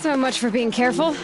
So much for being careful.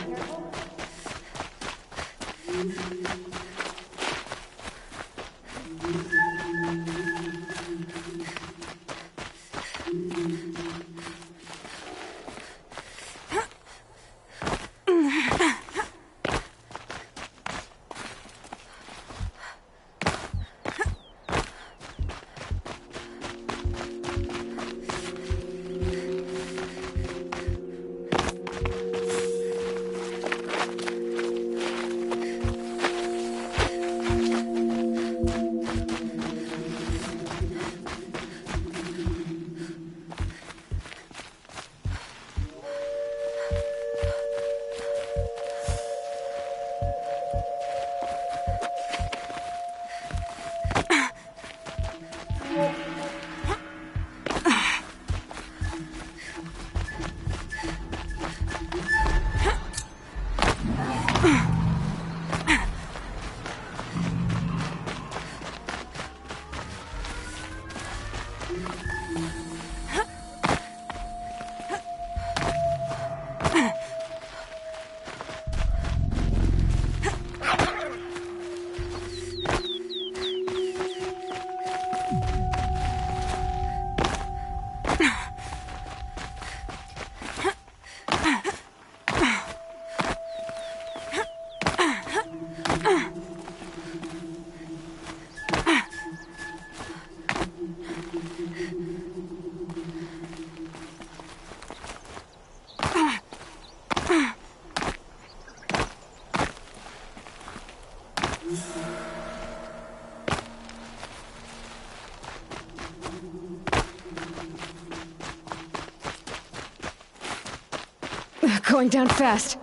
Going down fast.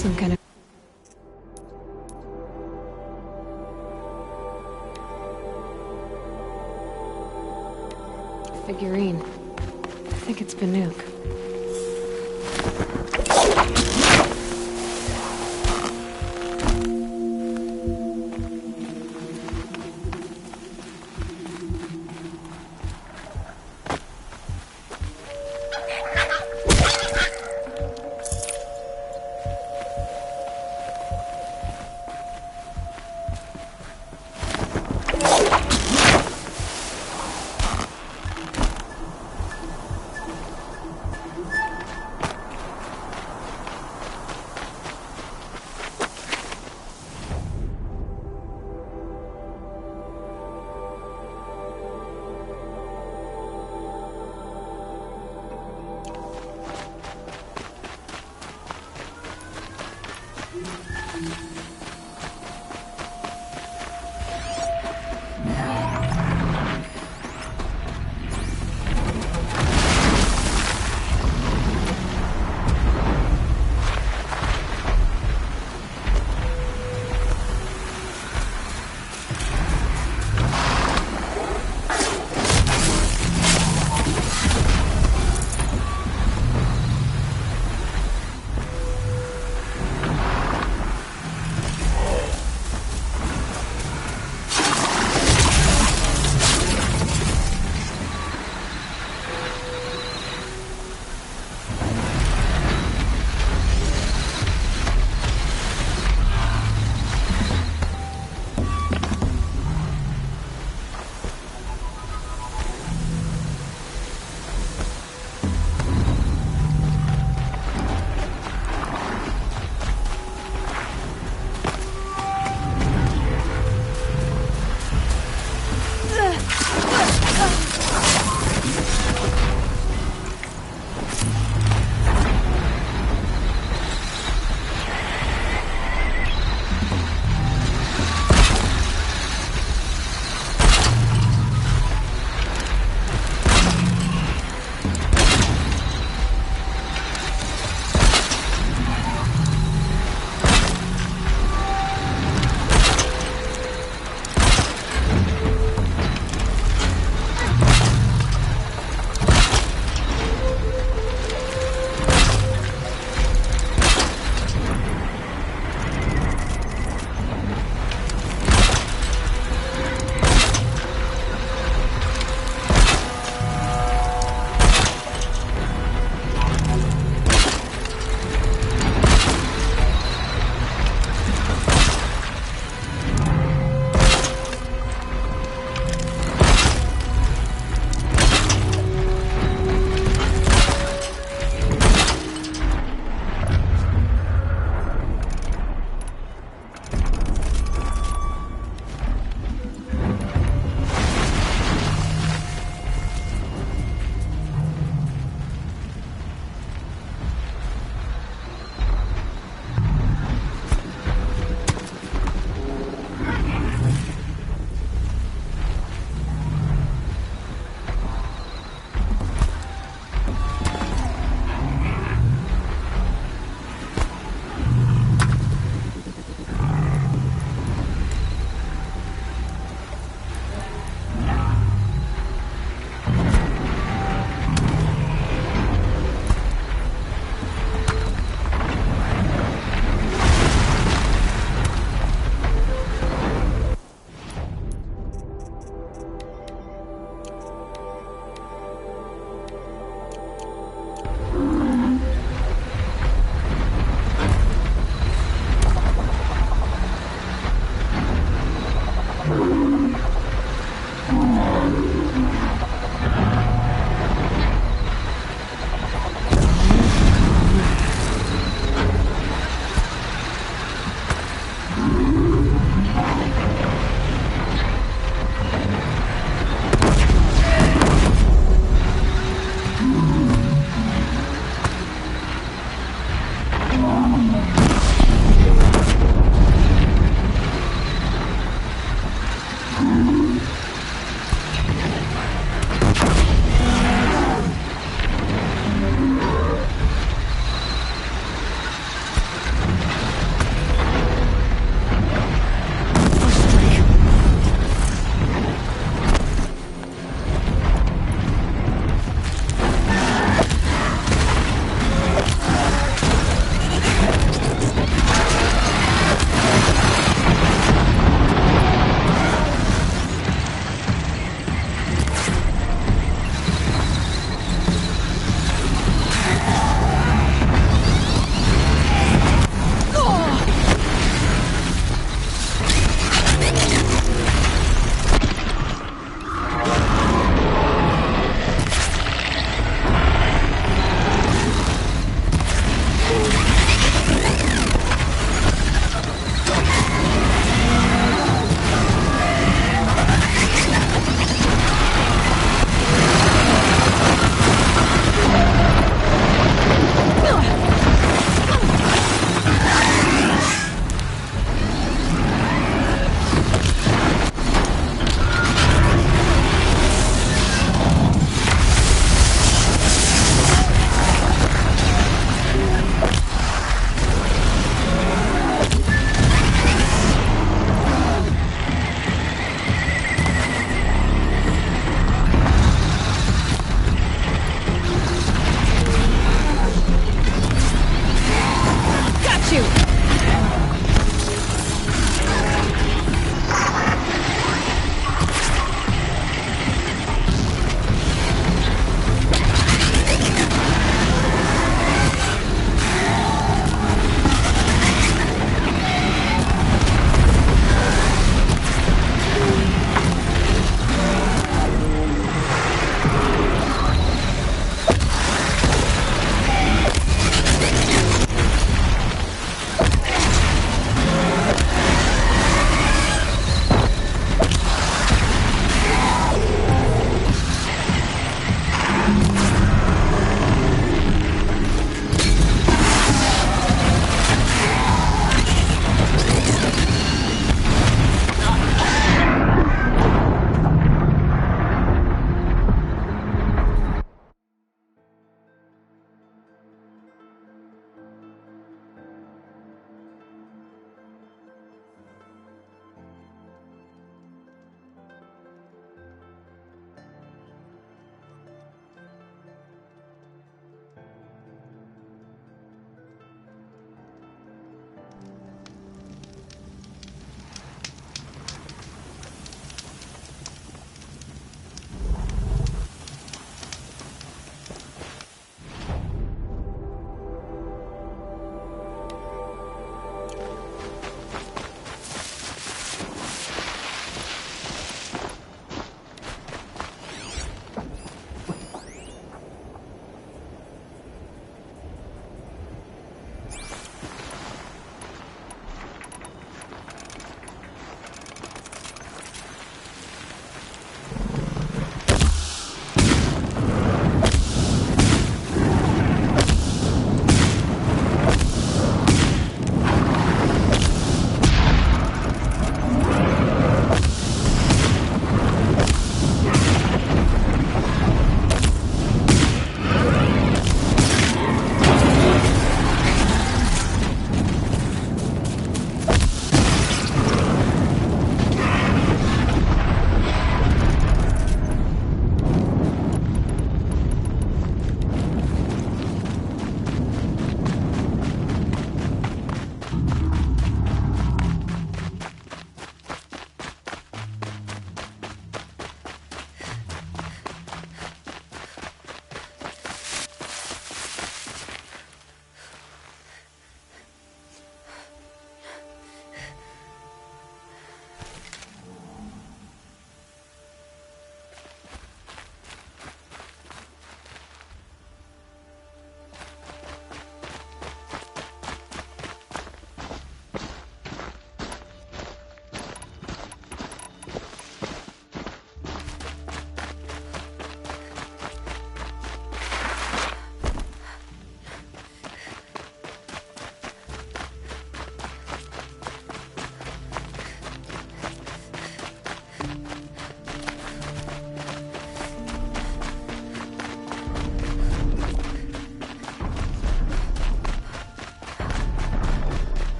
Some kind of figurine. I think it's Banuk.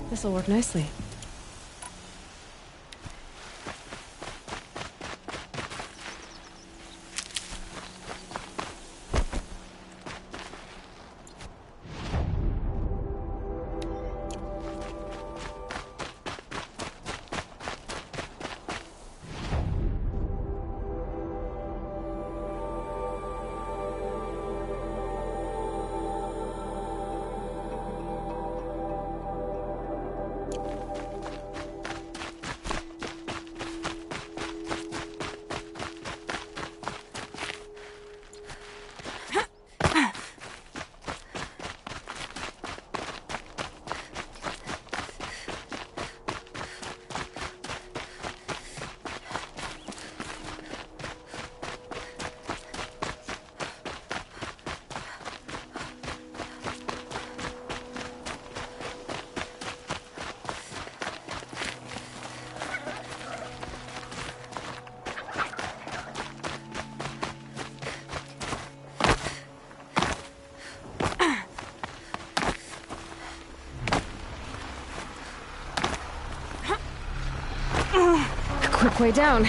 This'll work nicely. Quick way down.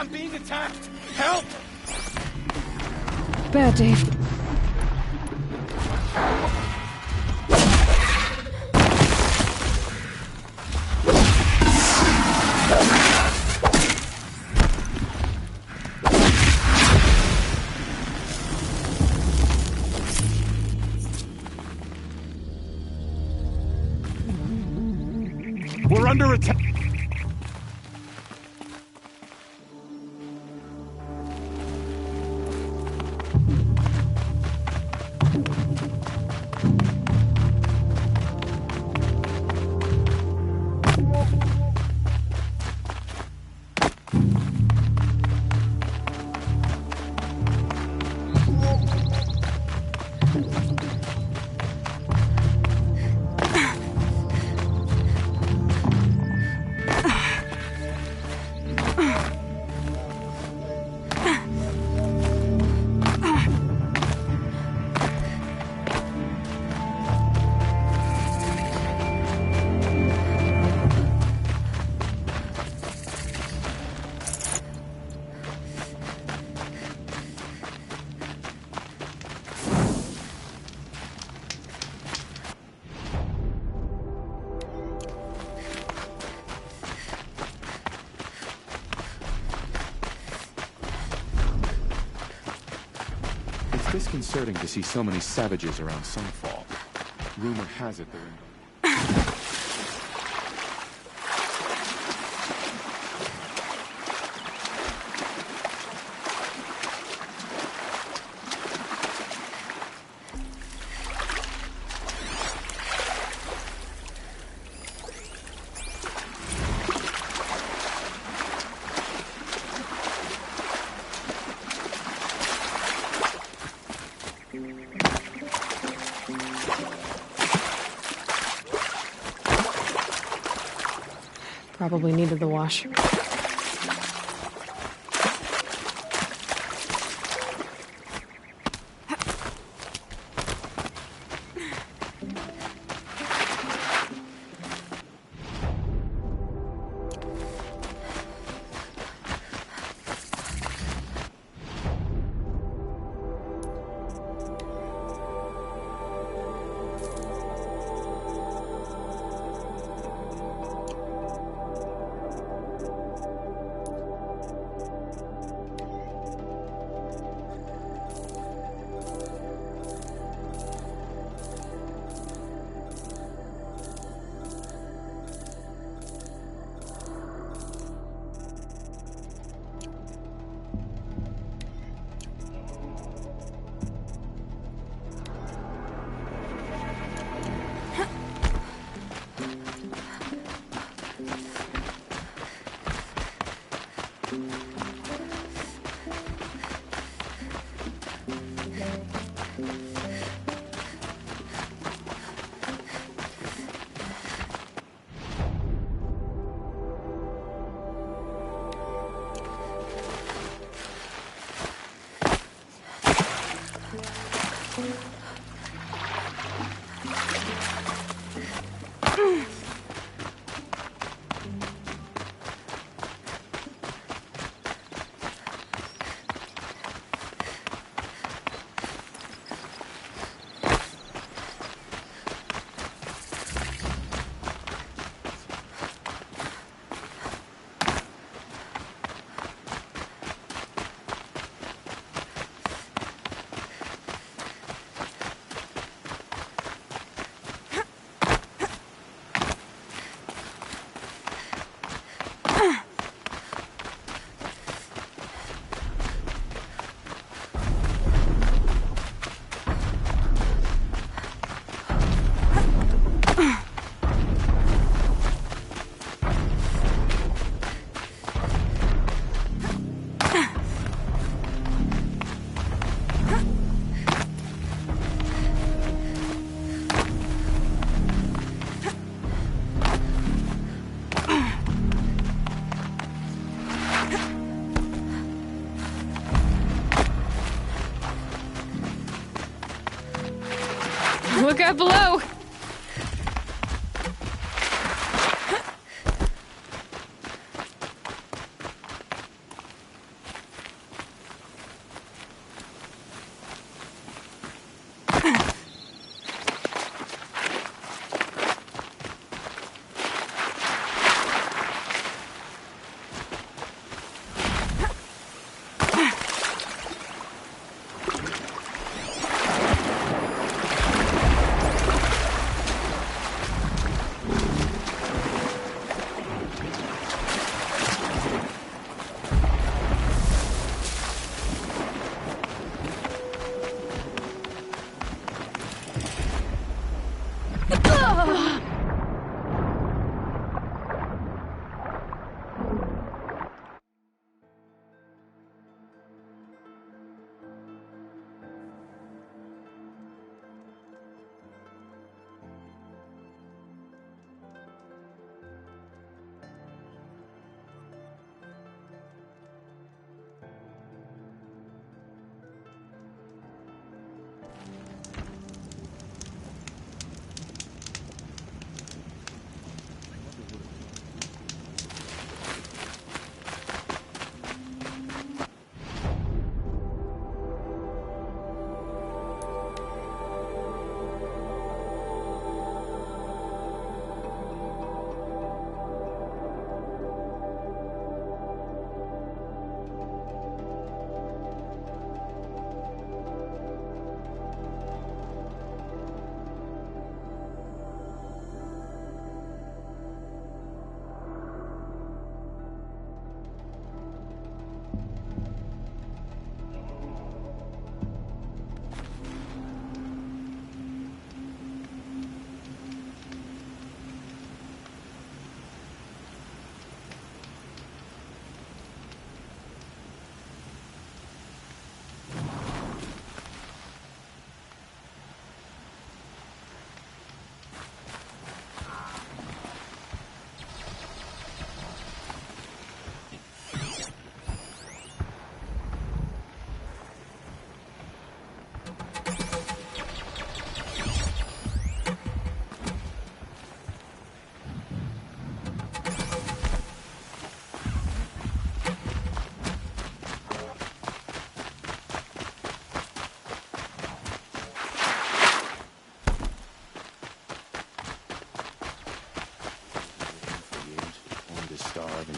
I'm being attacked! Help! Bad, Dave. We're under attack! It's disconcerting to see so many savages around Sunfall. Rumor has it they're in... Probably needed the wash. Look out below!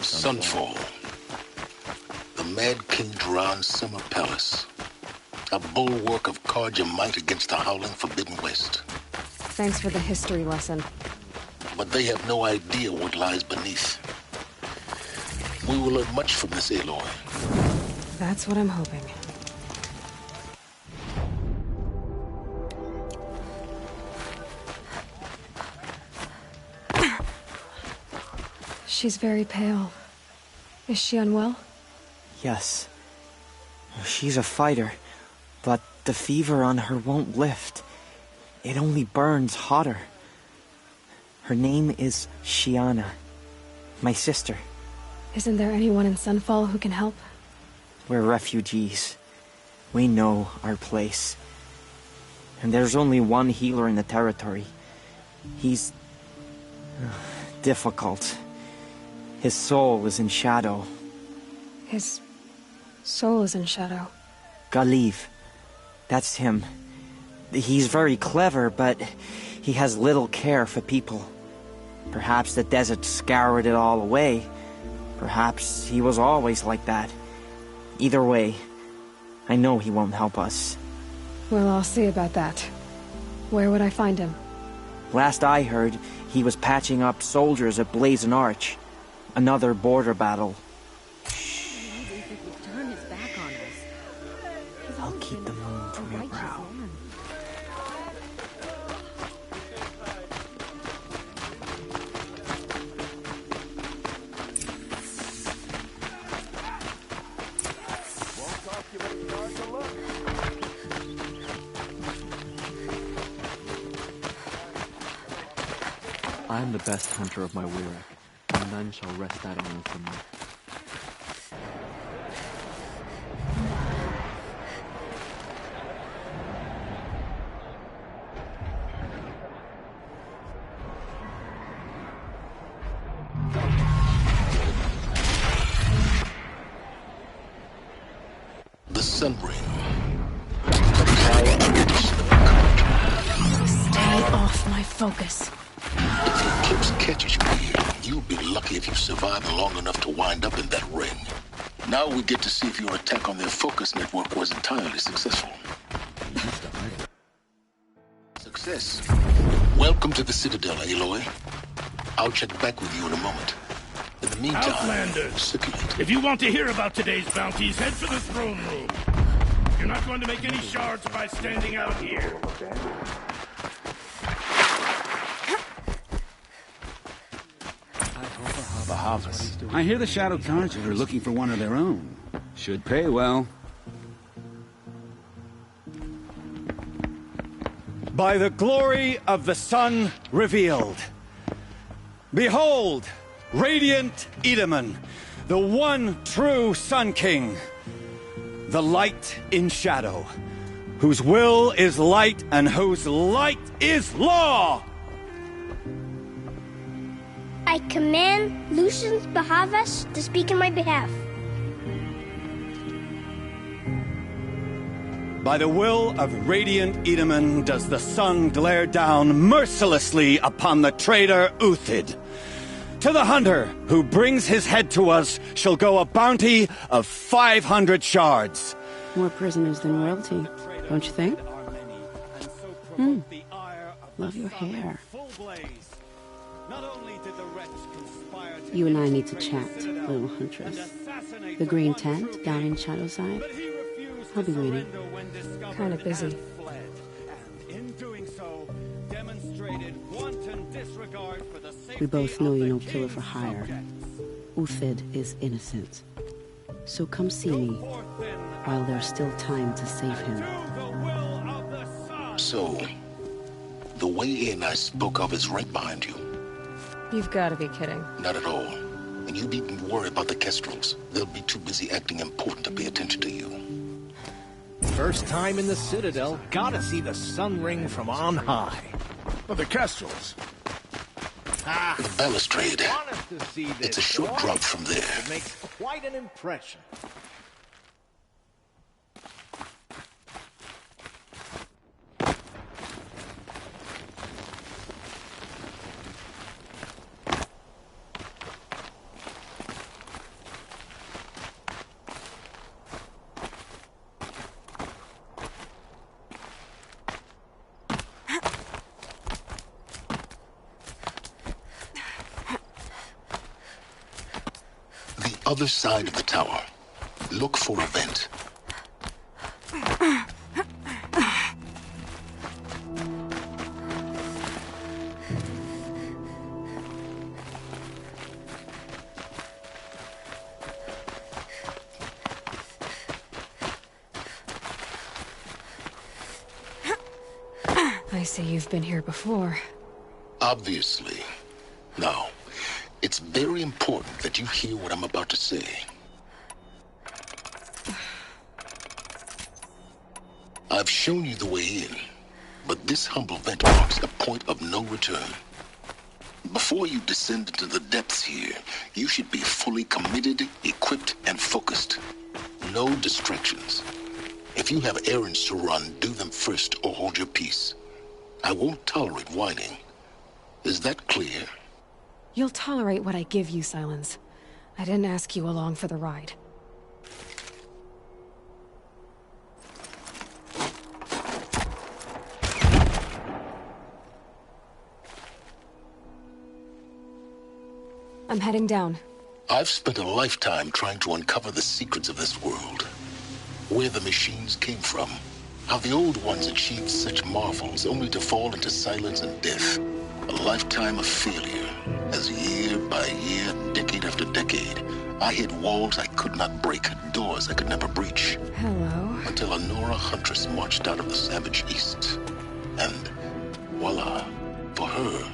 Sunfall. The Mad King Duran's summer palace. A bulwark of Carja might against the howling Forbidden West. Thanks for the history lesson. But they have no idea what lies beneath. We will learn much from this Aloy. That's what I'm hoping. She's very pale. Is she unwell? Yes. She's a fighter, but the fever on her won't lift. It only burns hotter. Her name is Shiana, my sister. Isn't there anyone in Sunfall who can help? We're refugees. We know our place. And there's only one healer in the territory. He's difficult. His soul is in shadow. His soul is in shadow. Galiv. That's him. He's very clever, but he has little care for people. Perhaps the desert scoured it all away. Perhaps he was always like that. Either way, I know he won't help us. Well, I'll see about that. Where would I find him? Last I heard, he was patching up soldiers at Blazon Arch. Another border battle. I'll keep the moon from your brow. I am the best hunter of my Weirach, and none shall wrest that honor from me. The Sun Ring. The proud tradition of Carja. Stay off my focus. If the eclipse catches you here, you'll be lucky if you survive long enough to wind up in that ring. Now we get to see if your attack on their focus network was entirely successful. Success. Welcome to the Citadel, Aloy. I'll check back with you in a moment. In the meantime, Outlanders, circulate. if you want to hear about today's bounties, head for the throne room. You're not going to make any shards by standing out here. I hear the Shadow Carja are looking for one of their own. Should pay well. By the glory of the sun revealed. Behold, radiant Edaman, the one true Sun King. The light in shadow, whose will is light and whose light is law! I command Lucius Bahavas to speak in my behalf. By the will of radiant Edaman does the sun glare down mercilessly upon the traitor Uthid. To the hunter who brings his head to us shall go a bounty of 500 shards. More prisoners than royalty, don't you think? Love your hair. You and I need to chat, little huntress. The green tent down in Shadowside. I'll be waiting. Kind of busy. We both know you're no killer for hire. Uthid is innocent. So come see me while there's still time to save him. So, the way in I spoke of is right behind you. You've got to be kidding. Not at all. And you needn't worry about the Kestrels. They'll be too busy acting important to pay attention to you. First time in the Citadel, gotta see the Sun Ring from on high. But the Kestrels. The balustrade. Want us to see this, It's a short boy? drop from there. It makes quite an impression. other side of the tower. Look for a vent. I see you've been here before. Obviously. Now, it's very important that you hear what I'm about to say. I've shown you the way in, but this humble vent marks a point of no return. Before you descend into the depths here, you should be fully committed, equipped, and focused. No distractions. If you have errands to run, do them first or hold your peace. I won't tolerate whining. Is that clear? You'll tolerate what I give you, Silence. I didn't ask you along for the ride. I'm heading down. I've spent a lifetime trying to uncover the secrets of this world. Where the machines came from. How the old ones achieved such marvels only to fall into silence and death. A lifetime of failure, as year by year, decade after decade, I hit walls I could not break, doors I could never breach. Hello. Until a Nora huntress marched out of the savage east. And voila, for her,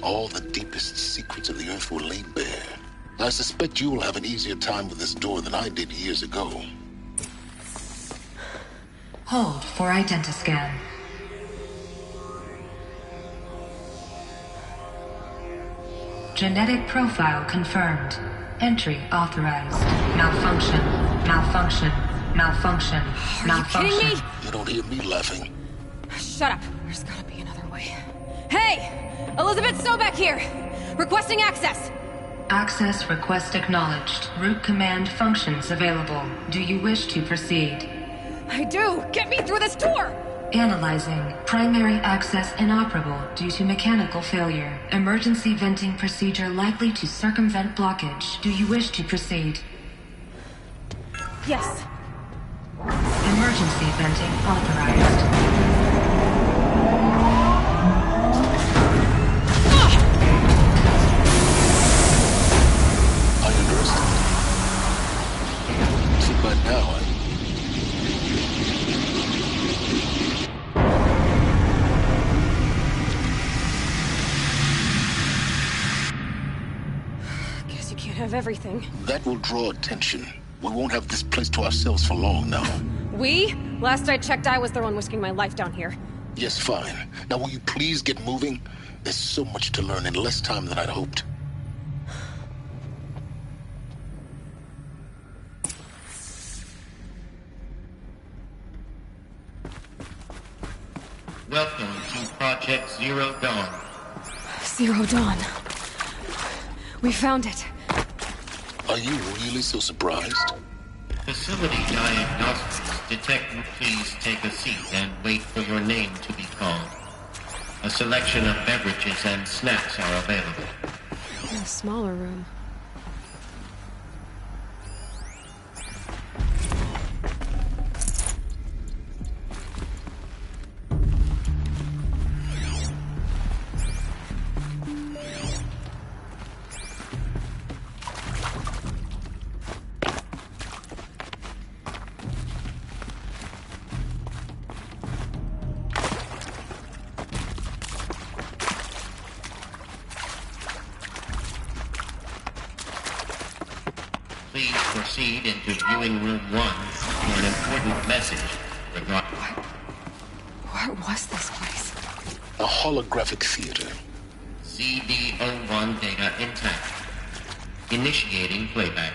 all the deepest secrets of the earth were laid bare. I suspect you will have an easier time with this door than I did years ago. Hold for identiscan. Genetic profile confirmed. Entry authorized. Malfunction. Malfunction. Malfunction. Malfunction. Are you kidding me? You don't hear me laughing. Shut up. There's gotta be another way. Hey! Elizabeth Sobek here! Requesting access! Access request acknowledged. Root command functions available. Do you wish to proceed? I do! Get me through this door! Analyzing. Primary access inoperable due to mechanical failure. Emergency venting procedure likely to circumvent blockage. Do you wish to proceed? Yes. Emergency venting authorized. I understand. See, by now Guess you can't have everything. that will draw attention. We won't have this place to ourselves for long now. We? Last I checked, I was the one risking my life down here. Yes, fine. Now will you please get moving? There's so much to learn in less time than I'd hoped. Welcome to Project Zero Dawn. Zero Dawn. We found it. Are you really so surprised? Facility diagnostics. Detective, please take a seat and wait for your name to be called. A selection of beverages and snacks are available. In a smaller room. Please proceed into viewing room 1 for an important message regarding... What was this place? A holographic theater. CD01 data intact. Initiating playback.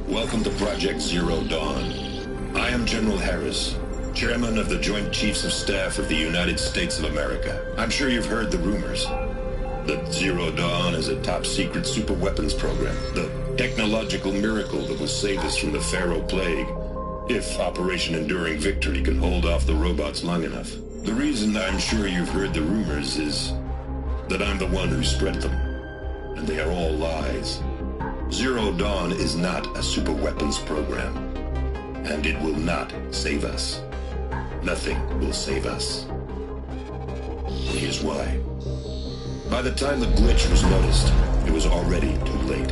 Welcome to Project Zero Dawn. I am General Harris, Chairman of the Joint Chiefs of Staff of the United States of America. I'm sure you've heard the rumors. That Zero Dawn is a top-secret superweapons program. The technological miracle that will save us from the Pharaoh Plague. If Operation Enduring Victory can hold off the robots long enough. The reason I'm sure you've heard the rumors is... that I'm the one who spread them. And they are all lies. Zero Dawn is not a superweapons program. And it will not save us. Nothing will save us. Here's why. By the time the glitch was noticed, it was already too late.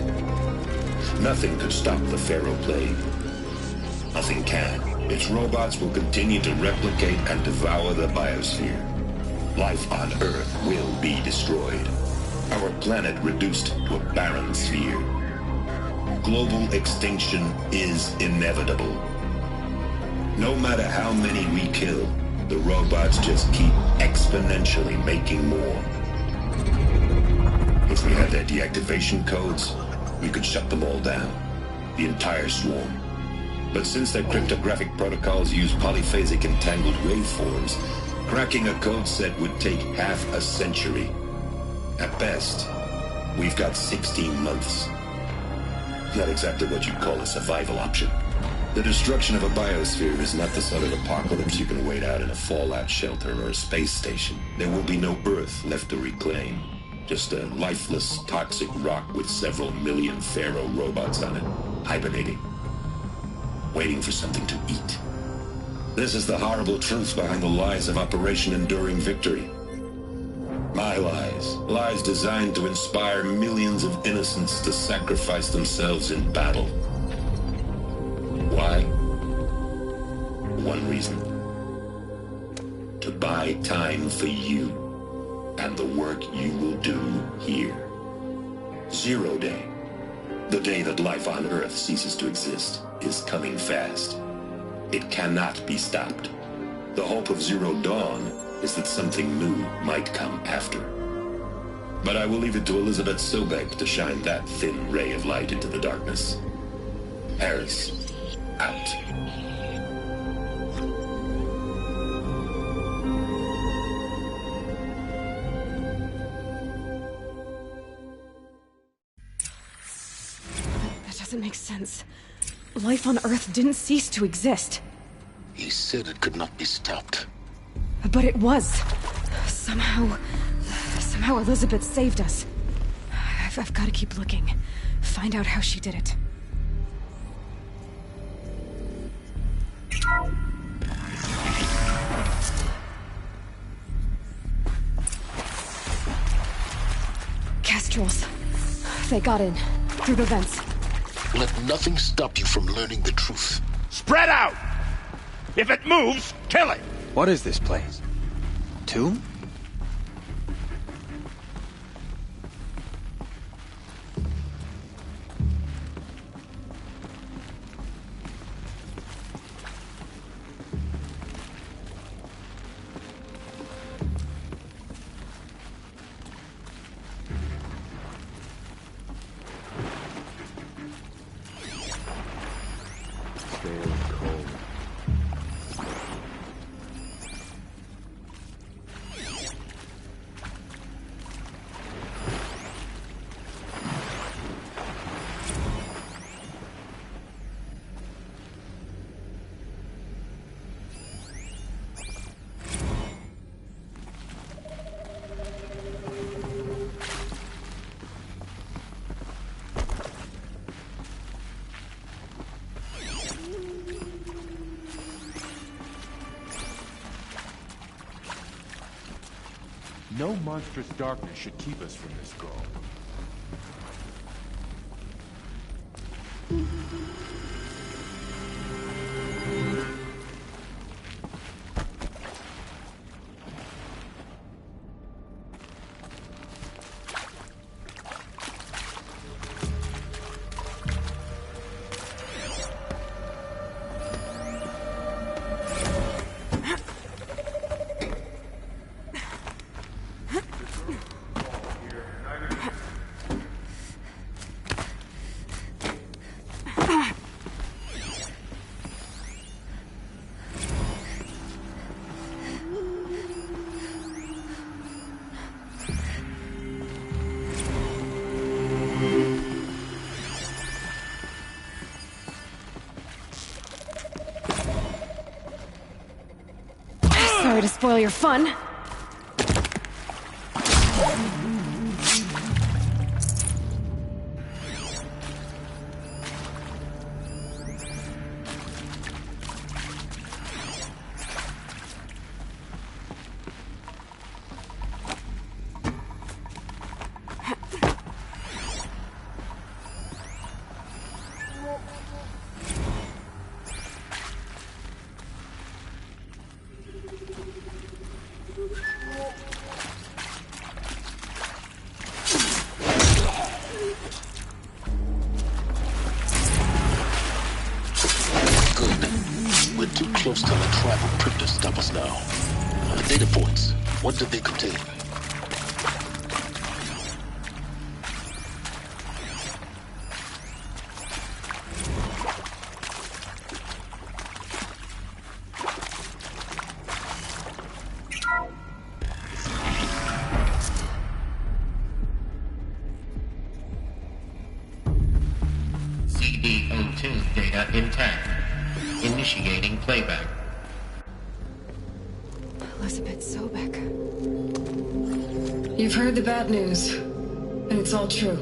Nothing could stop the Pharaoh Plague. Nothing can. Its robots will continue to replicate and devour the biosphere. Life on Earth will be destroyed. Our planet reduced to a barren sphere. Global extinction is inevitable. No matter how many we kill, the robots just keep exponentially making more. If we had their deactivation codes, we could shut them all down. The entire swarm. But since their cryptographic protocols use polyphasic entangled waveforms, cracking a code set would take half a century. At best, we've got 16 months. Not exactly what you'd call a survival option. The destruction of a biosphere is not the sort of apocalypse you can wait out in a fallout shelter or a space station. There will be no Earth left to reclaim. Just a lifeless, toxic rock with several million Pharaoh robots on it, hibernating. Waiting for something to eat. This is the horrible truth behind the lies of Operation Enduring Victory. My lies. Lies designed to inspire millions of innocents to sacrifice themselves in battle. Why? One reason. To buy time for you and the work you will do here. Zero Day. The day that life on Earth ceases to exist is coming fast. It cannot be stopped. The hope of Zero Dawn is that something new might come after. But I will leave it to Elizabeth Sobek to shine that thin ray of light into the darkness. Harris, out. That doesn't make sense. Life on Earth didn't cease to exist. He said it could not be stopped. But it was. Somehow Elizabeth saved us. I've got to keep looking. Find out how she did it. Kestrels. They got in. Through the vents. Let nothing stop you from learning the truth. Spread out! If it moves, kill it! What is this place? Tomb? No monstrous darkness should keep us from this goal. Sorry to spoil your fun. close to the tribal crypt to stop us now. Data points. What did they contain? CD02 data intact. Initiating playback. Elizabeth Sobek. You've heard the bad news, and it's all true.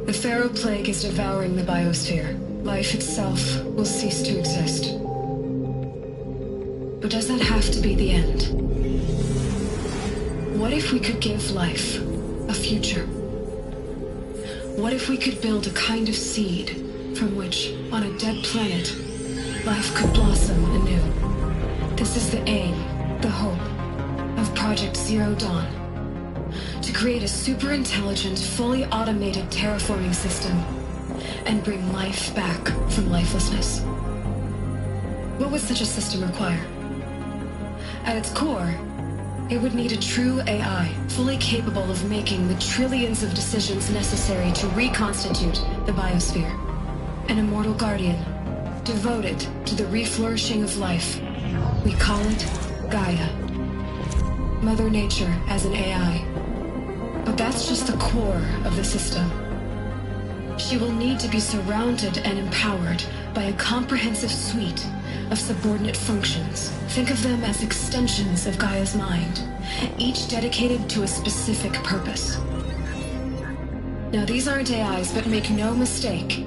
The Pharaoh Plague is devouring the biosphere. Life itself will cease to exist. But does that have to be the end? What if we could give life a future? What if we could build a kind of seed from which, on a dead planet, life could blossom anew? This is the aim, the hope, of Project Zero Dawn. To create a super-intelligent, fully automated terraforming system and bring life back from lifelessness. What would such a system require? At its core, it would need a true AI, fully capable of making the trillions of decisions necessary to reconstitute the biosphere. An immortal guardian, devoted to the reflourishing of life. We call it Gaia. Mother Nature as an AI. But that's just the core of the system. She will need to be surrounded and empowered by a comprehensive suite of subordinate functions. Think of them as extensions of Gaia's mind, each dedicated to a specific purpose. Now, these aren't AIs, but make no mistake,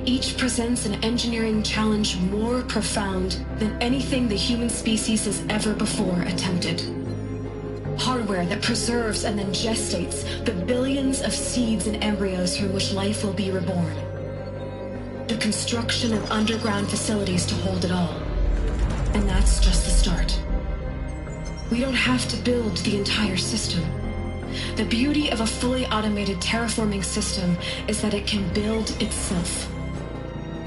each presents an engineering challenge more profound than anything the human species has ever before attempted. Hardware that preserves and then gestates the billions of seeds and embryos from which life will be reborn. The construction of underground facilities to hold it all. And that's just the start. We don't have to build the entire system. The beauty of a fully automated terraforming system is that it can build itself.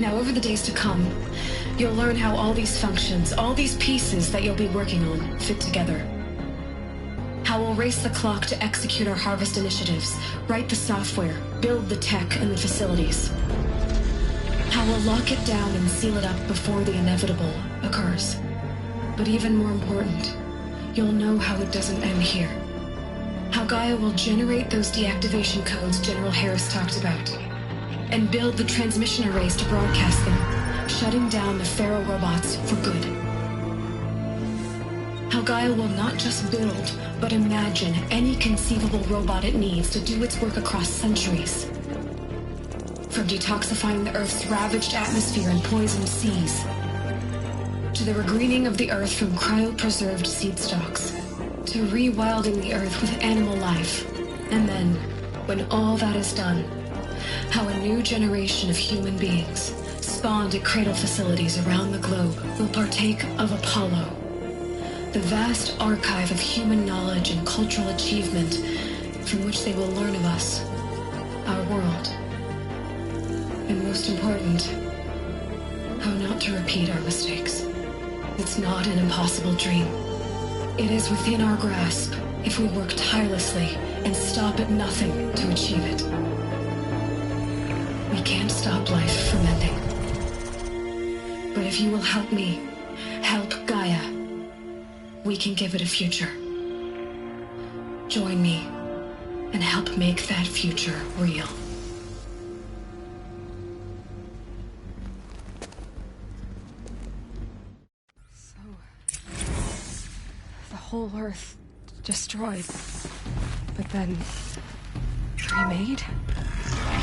Now, over the days to come, you'll learn how all these functions, all these pieces that you'll be working on, fit together. How we'll race the clock to execute our harvest initiatives, write the software, build the tech and the facilities. How we'll lock it down and seal it up before the inevitable occurs. But even more important, you'll know how it doesn't end here. How Gaia will generate those deactivation codes General Harris talked about, and build the transmission arrays to broadcast them, shutting down the Pharaoh robots for good. How Gaia will not just build, but imagine any conceivable robot it needs to do its work across centuries. From detoxifying the Earth's ravaged atmosphere and poisoned seas, to the regreening of the Earth from cryopreserved seed stalks, to rewilding the Earth with animal life. And then, when all that is done, how a new generation of human beings, spawned at cradle facilities around the globe, will partake of Apollo, the vast archive of human knowledge and cultural achievement from which they will learn of us, our world. And most important, how not to repeat our mistakes. It's not an impossible dream. It is within our grasp if we work tirelessly and stop at nothing to achieve it. We can't stop life from ending. But if you will help me, help Gaia, we can give it a future. Join me and help make that future real. Whole Earth destroyed, but then remade?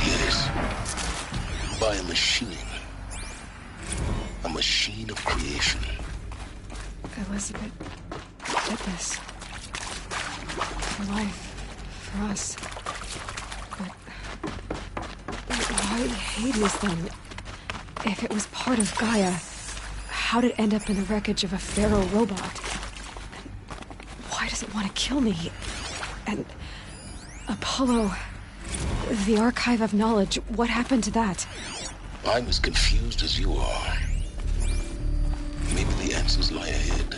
Yes. By a machine. A machine of creation. Elizabeth did this. For life. For us. But why Hades then? If it was part of Gaia, how'd it end up in the wreckage of a Pharaoh robot? Why does it want to kill me? And Apollo, the archive of knowledge, what happened to that? I'm as confused as you are. Maybe the chances lie ahead.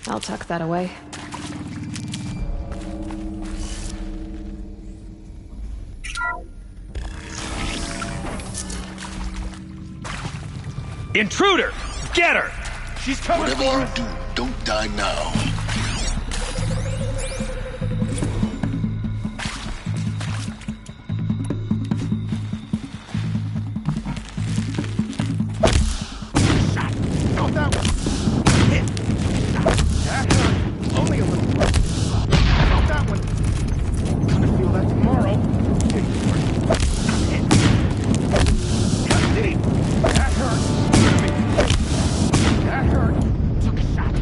I'll tuck that away. Intruder! Get her! She's coming Whatever for you us! do, don't die now. Not that one! Hit! That hurt. Only a little. Not that one. Gonna feel that tomorrow. Hit. Cut deep. That hurt. That hurt. Took a shot.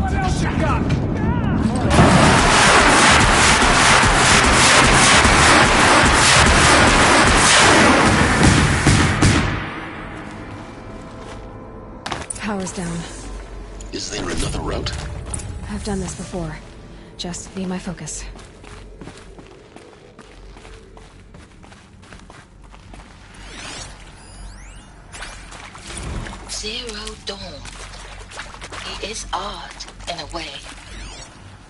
What else you got? Power's down. Is there another route? I've done this before. Just be my focus. Zero Dawn. He is art, in a way.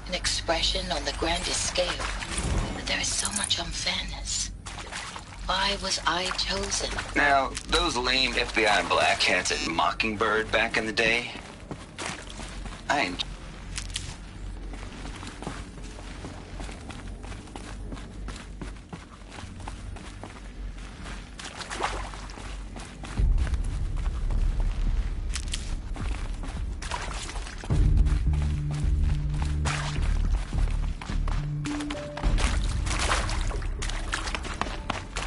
An expression on the grandest scale. But there is so much unfairness. Why was I chosen? Now, those lame FBI black hats at Mockingbird back in the day,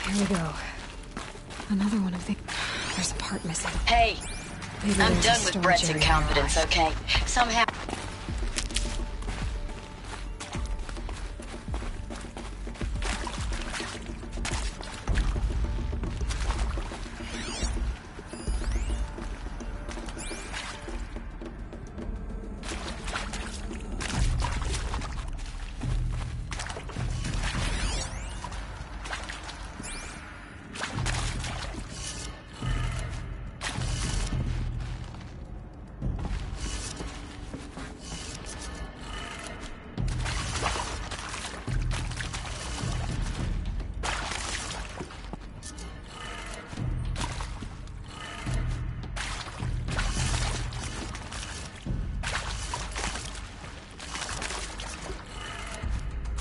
Here we go. Another one of the... There's a part missing. Hey, Maybe I'm there's a done with storage Brett's area incompetence, nearby. okay? Somehow...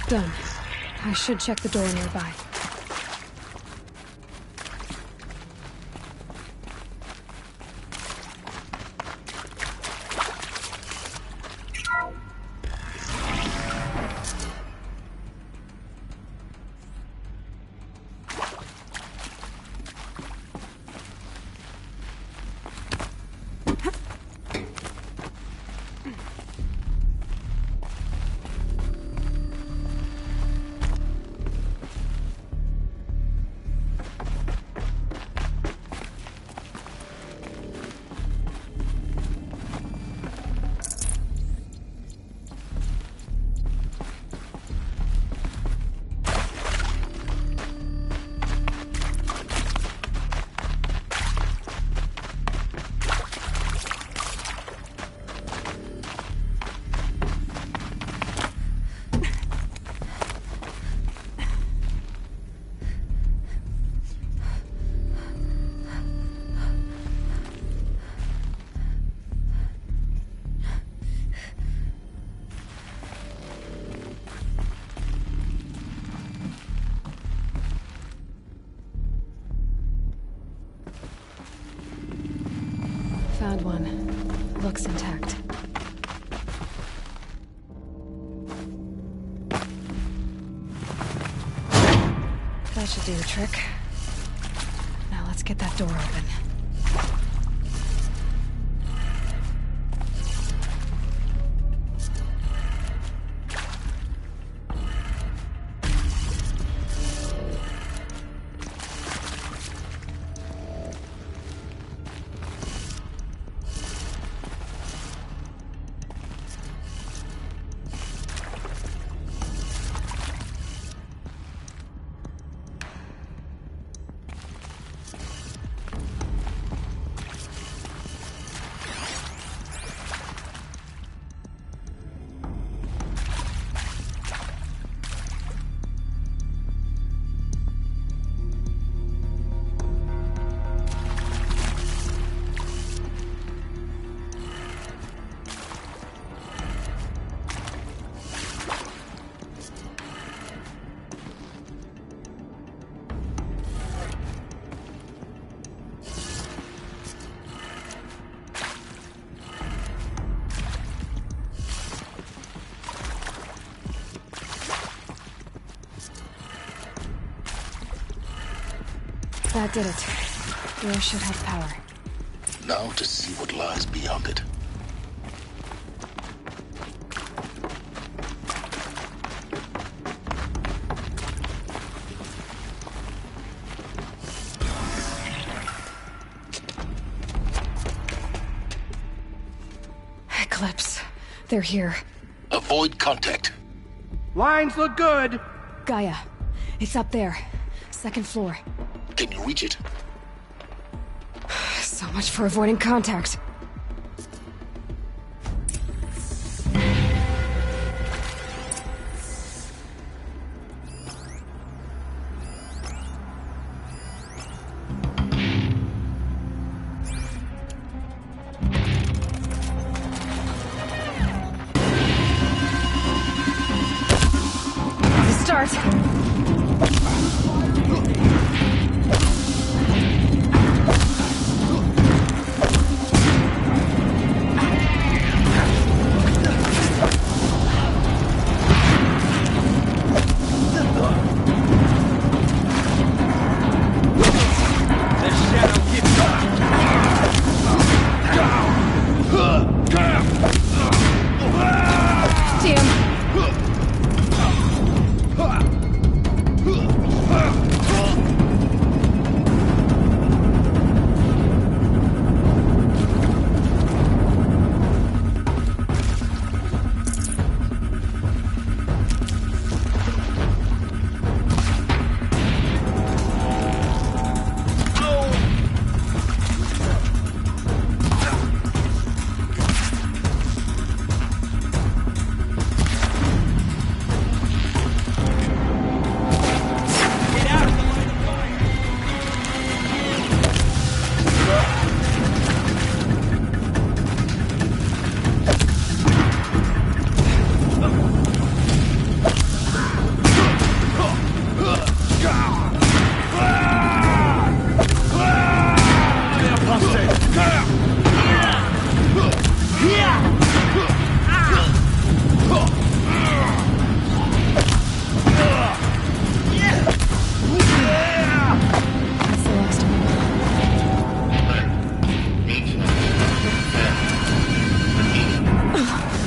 Done. I should check the door nearby. Found one. Looks intact. That should do the trick. Now let's get that door open. That did it. Door should have power. Now to see what lies beyond it. Eclipse. They're here. Avoid contact. Lines look good. Gaia. It's up there. Second floor. Can you reach it? So much for avoiding contact. Start.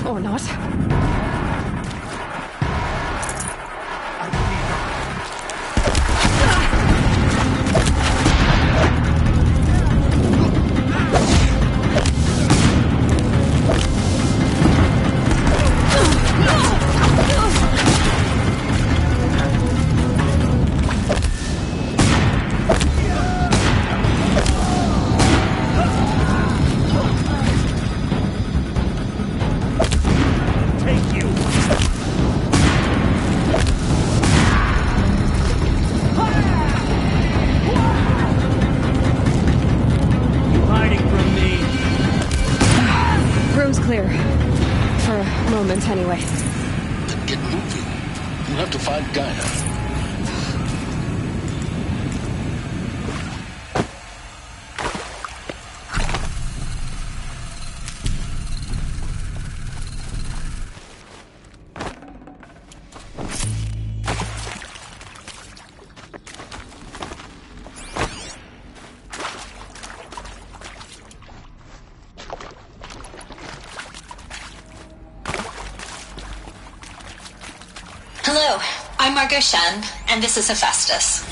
Or not. Clear. For a moment, anyway. Then get moving. You'll have to find Gaia. Hello, I'm Margot Shen, and this is Hephaestus.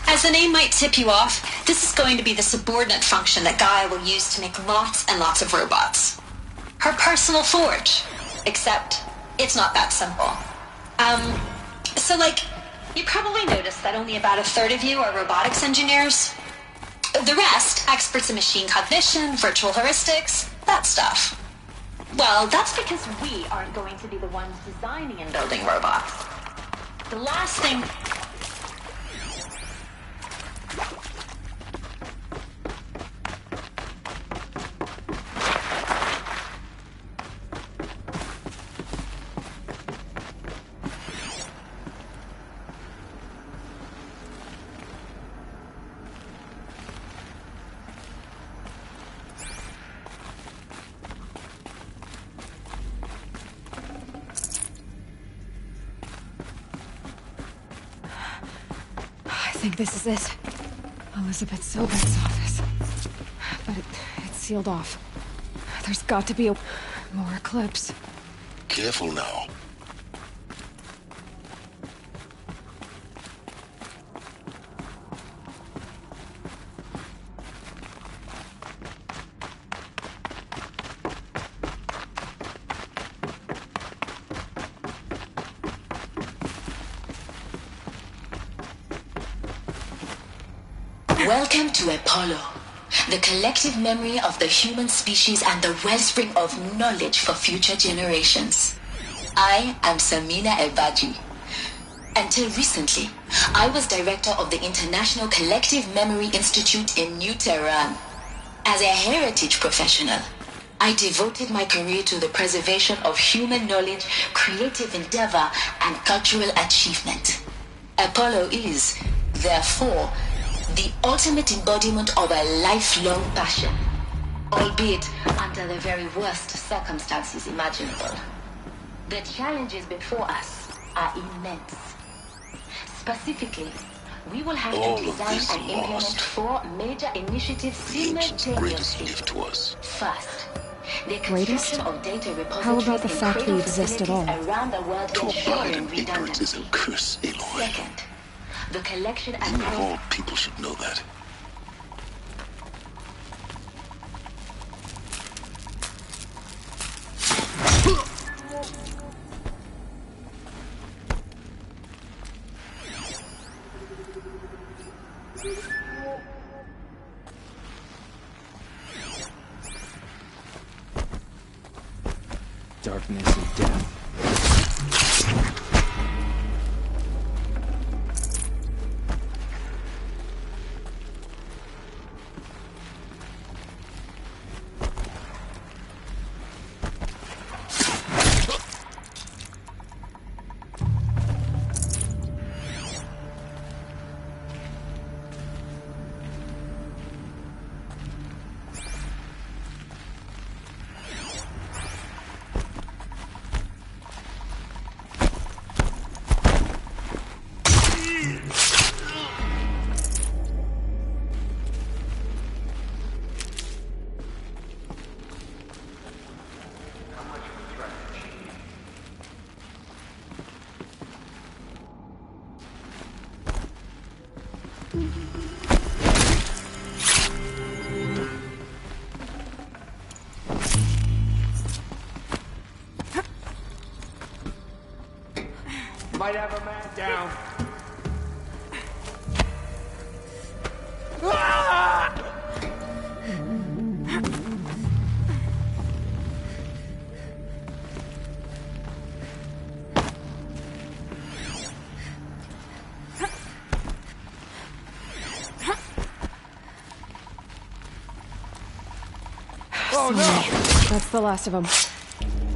As the name might tip you off, this is going to be the subordinate function that Gaia will use to make lots and lots of robots. Her personal forge. Except, it's not that simple. You probably noticed that only about a third of you are robotics engineers. The rest, experts in machine cognition, virtual heuristics, that stuff. Well, that's because we aren't going to be the ones designing and building robots. The last thing... I think this is it. Elizabeth Sobek's office. But it's sealed off. There's got to be more Eclipse. Careful now. Welcome to Apollo, the collective memory of the human species and the wellspring of knowledge for future generations. I am Samina Ebaji. Until recently, I was director of the International Collective Memory Institute in New Tehran. As a heritage professional, I devoted my career to the preservation of human knowledge, creative endeavor, and cultural achievement. Apollo is, therefore, the ultimate embodiment of a lifelong passion, albeit under the very worst circumstances imaginable. The challenges before us are immense. Specifically, we will have to design and implement 4 major initiatives simultaneously. First, the construction of data repositories. How about the fact we exist at all? Around the world To abide ensuring in ignorance is redundancy. a curse, Aloy. Second, the collection You and of all people should know that. Darkness and death. Might have a man down. Oh no! That's the last of them.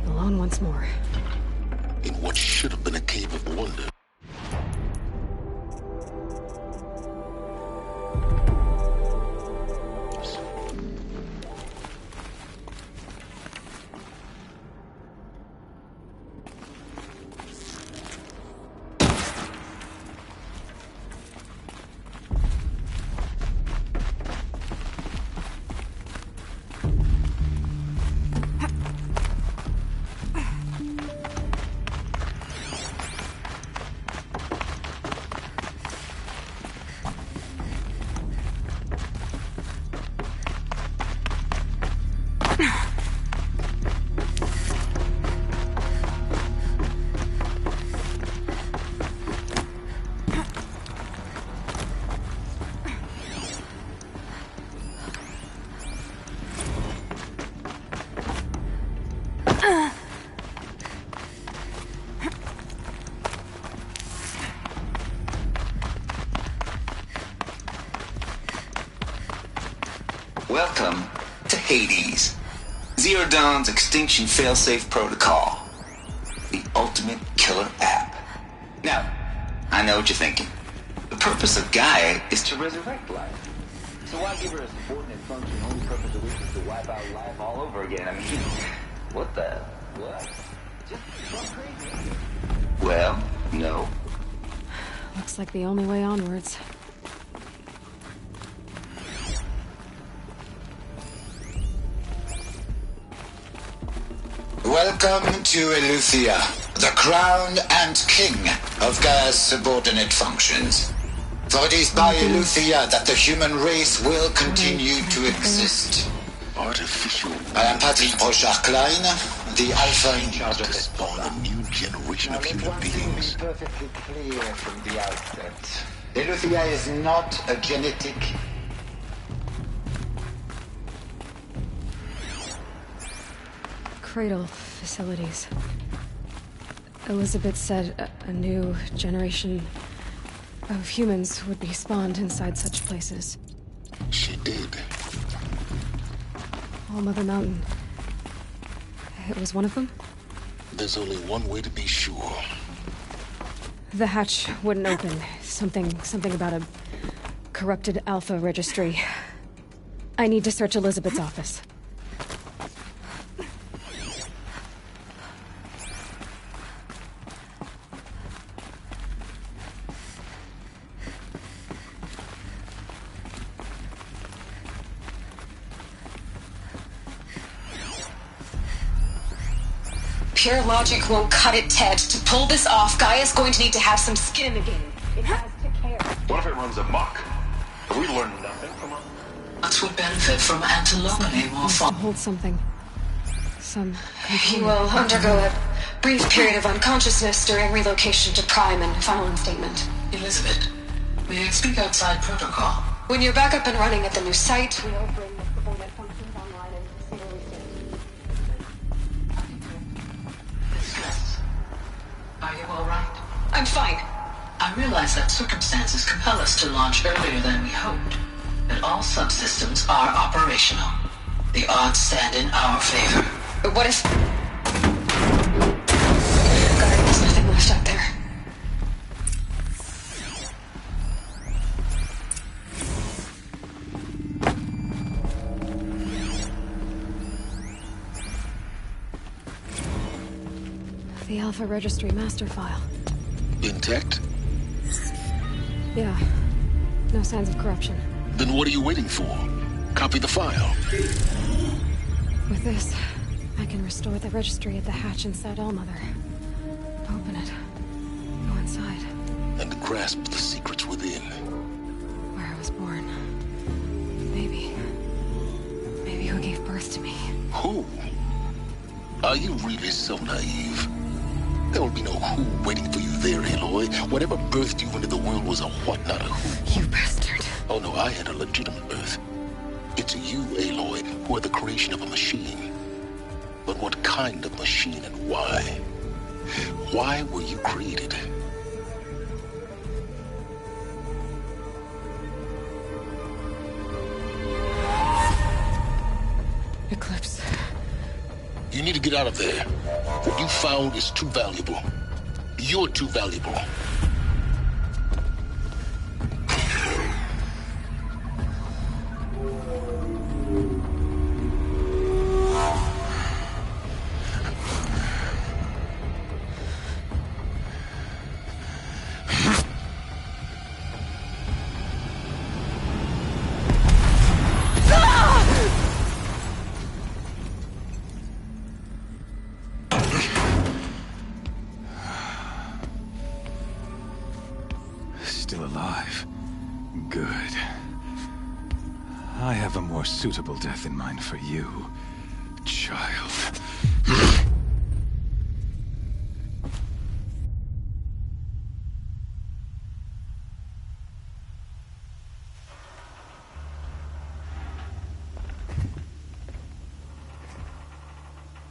Alone once more. In what should have been a cave of wonder. Welcome to Hades, Zero Dawn's extinction failsafe protocol, the ultimate killer app. Now, I know what you're thinking. The purpose of Gaia is to resurrect life. So why give her a subordinate function, only purpose of which is to wipe out life all over again? I mean, what the? What? Just gone crazy. Well, no. Looks like the only way onwards. Welcome to Eleuthia, the crown and king of Gaia's subordinate functions. For it is by Eleuthia that the human race will continue to exist. Artificial. I am Patrick Brochard-Klein, the Alpha in charge of this spawn a new generation of human beings. Perfectly clear from the outset. Eleuthia is not a genetic... Cradle facilities. Elizabeth said a new generation of humans would be spawned inside such places. She did. All Mother Mountain. It was one of them? There's only one way to be sure. The hatch wouldn't open. Something about a corrupted Alpha registry. I need to search Elizabeth's office. Pure logic won't cut it, Ted. To pull this off, Gaia's going to need to have some skin in the game. It has to care. What if it runs amok? Have we learned nothing from it? Us would benefit from antilope more fun. Hold something. He will undergo a brief period of unconsciousness during relocation to Prime and final instatement. Elizabeth, may I speak outside protocol? When you're back up and running at the new site, we'll bring the subordinate functions online and see where we stand. Are you all right? I'm fine. I realize that circumstances compel us to launch earlier than we hoped, but all subsystems are operational. The odds stand in our favor. But what if... God, there's nothing left out there. The Alpha Registry master file. Intact? Yeah. No signs of corruption. Then what are you waiting for? Copy the file. With this, I can restore the registry at the hatch inside Allmother. Open it. Go inside. And grasp the secrets within. Where I was born. Maybe who gave birth to me. Who? Are you really so naive? There will be no who waiting for you there, Aloy. Whatever birthed you into the world was a what, not a who. You bastard. Oh no, I had a legitimate birth. It's you, Aloy, who are the creation of a machine. But what kind of machine and why? Why were you created? Eclipse. You need to get out of there. What you found is too valuable. You're too valuable. Still alive. Good. I have a more suitable death in mind for you, child.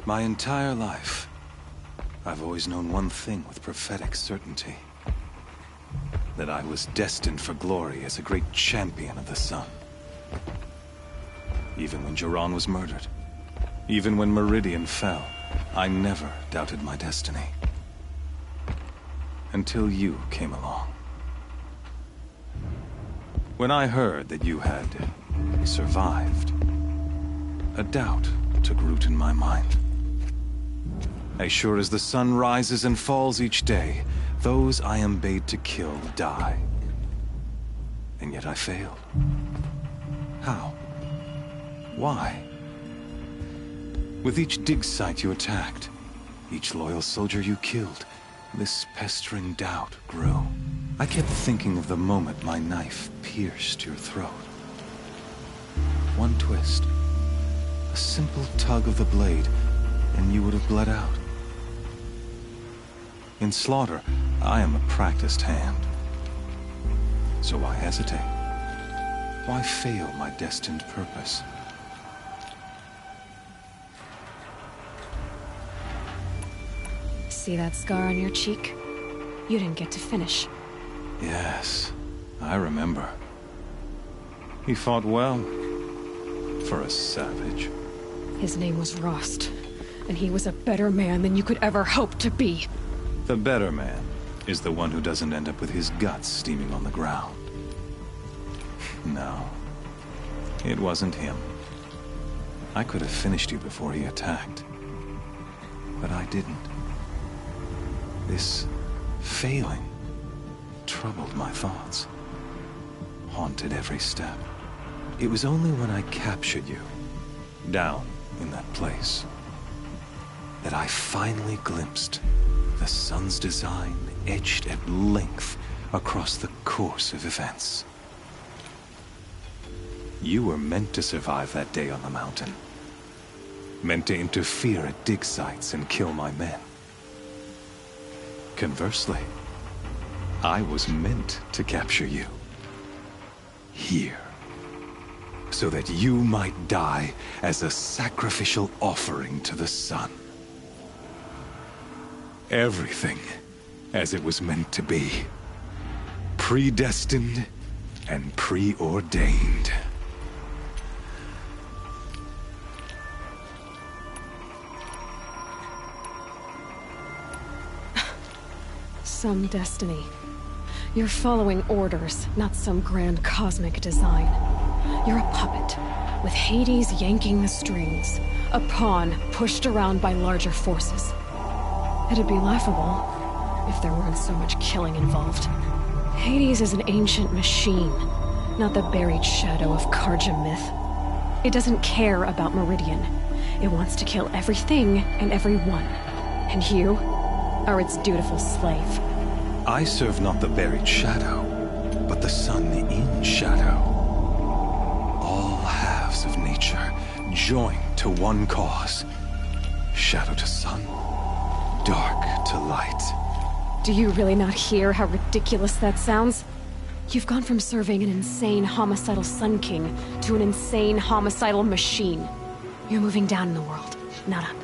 My entire life, I've always known one thing with prophetic certainty. That I was destined for glory as a great champion of the sun. Even when Jiran was murdered, even when Meridian fell, I never doubted my destiny. Until you came along. When I heard that you had survived, a doubt took root in my mind. As sure as the sun rises and falls each day, those I am bade to kill die. And yet I failed. How? Why? With each dig site you attacked, each loyal soldier you killed, this pestering doubt grew. I kept thinking of the moment my knife pierced your throat. One twist, a simple tug of the blade, and you would have bled out. In slaughter, I am a practiced hand. So why hesitate? Why fail my destined purpose? See that scar on your cheek? You didn't get to finish. Yes, I remember. He fought well, for a savage. His name was Rost, and he was a better man than you could ever hope to be. The better man is the one who doesn't end up with his guts steaming on the ground. No, it wasn't him. I could have finished you before he attacked, but I didn't. This failing troubled my thoughts, haunted every step. It was only when I captured you, down in that place, that I finally glimpsed the sun's design etched at length across the course of events. You were meant to survive that day on the mountain. Meant to interfere at dig sites and kill my men. Conversely, I was meant to capture you. Here. So that you might die as a sacrificial offering to the sun. Everything as it was meant to be. Predestined and preordained. Some destiny. You're following orders, not some grand cosmic design. You're a puppet, with Hades yanking the strings. A pawn pushed around by larger forces. It'd be laughable if there weren't so much killing involved. Hades is an ancient machine, not the buried shadow of Carja myth. It doesn't care about Meridian. It wants to kill everything and everyone. And you are its dutiful slave. I serve not the buried shadow, but the sun in shadow. All halves of nature joined to one cause. Shadow to sun, dark to light. Do you really not hear how ridiculous that sounds? You've gone from serving an insane homicidal Sun King to an insane homicidal machine. You're moving down in the world, not up.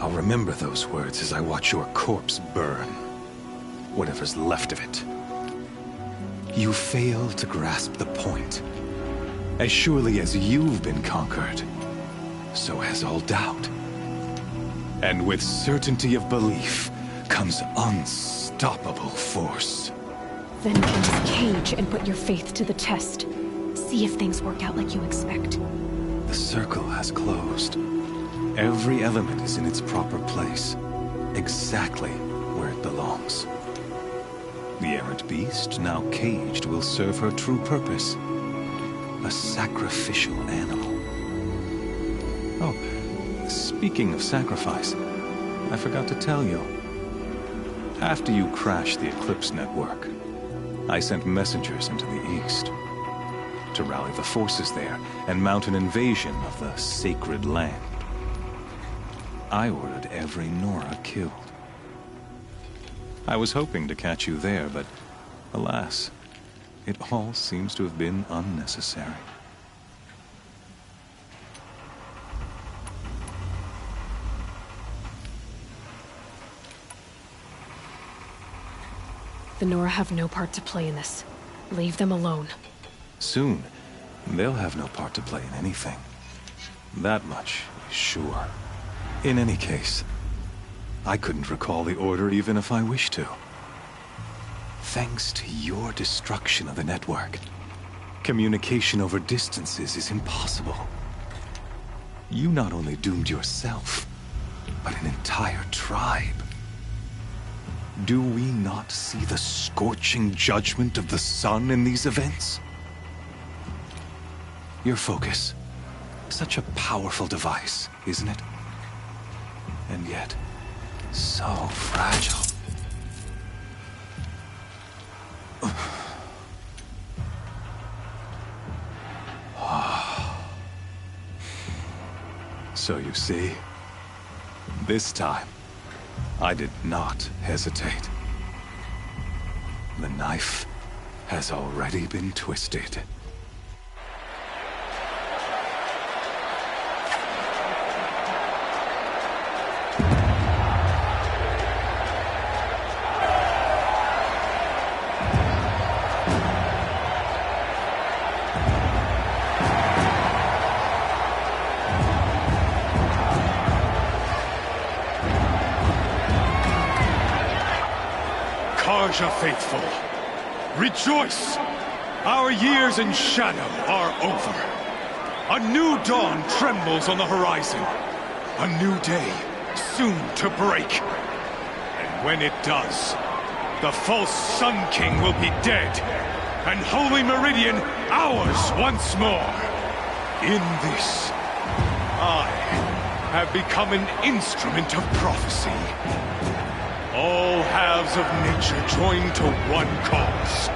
I'll remember those words as I watch your corpse burn. Whatever's left of it. You fail to grasp the point. As surely as you've been conquered, so has all doubt. And with certainty of belief comes unstoppable force. Then close cage and put your faith to the test. See if things work out like you expect. The circle has closed. Every element is in its proper place, exactly where it belongs. The errant beast, now caged, will serve her true purpose. A sacrificial animal. Oh, speaking of sacrifice, I forgot to tell you. After you crashed the Eclipse network, I sent messengers into the east to rally the forces there and mount an invasion of the sacred land. I ordered every Nora killed. I was hoping to catch you there, but alas, it all seems to have been unnecessary. The Nora have no part to play in this. Leave them alone. Soon, they'll have no part to play in anything. That much is sure. In any case, I couldn't recall the order even if I wished to. Thanks to your destruction of the network, communication over distances is impossible. You not only doomed yourself, but an entire tribe. Do we not see the scorching judgment of the sun in these events? Your focus, such a powerful device, isn't it? and yet so fragile. So you see, this time, I did not hesitate. The knife has already been twisted. Karja faithful, rejoice! Our years in shadow are over. A new dawn trembles on the horizon. A new day soon to break. And when it does, the false Sun King will be dead, and Holy Meridian ours once more. In this, I have become an instrument of prophecy. All halves of nature join to one cause.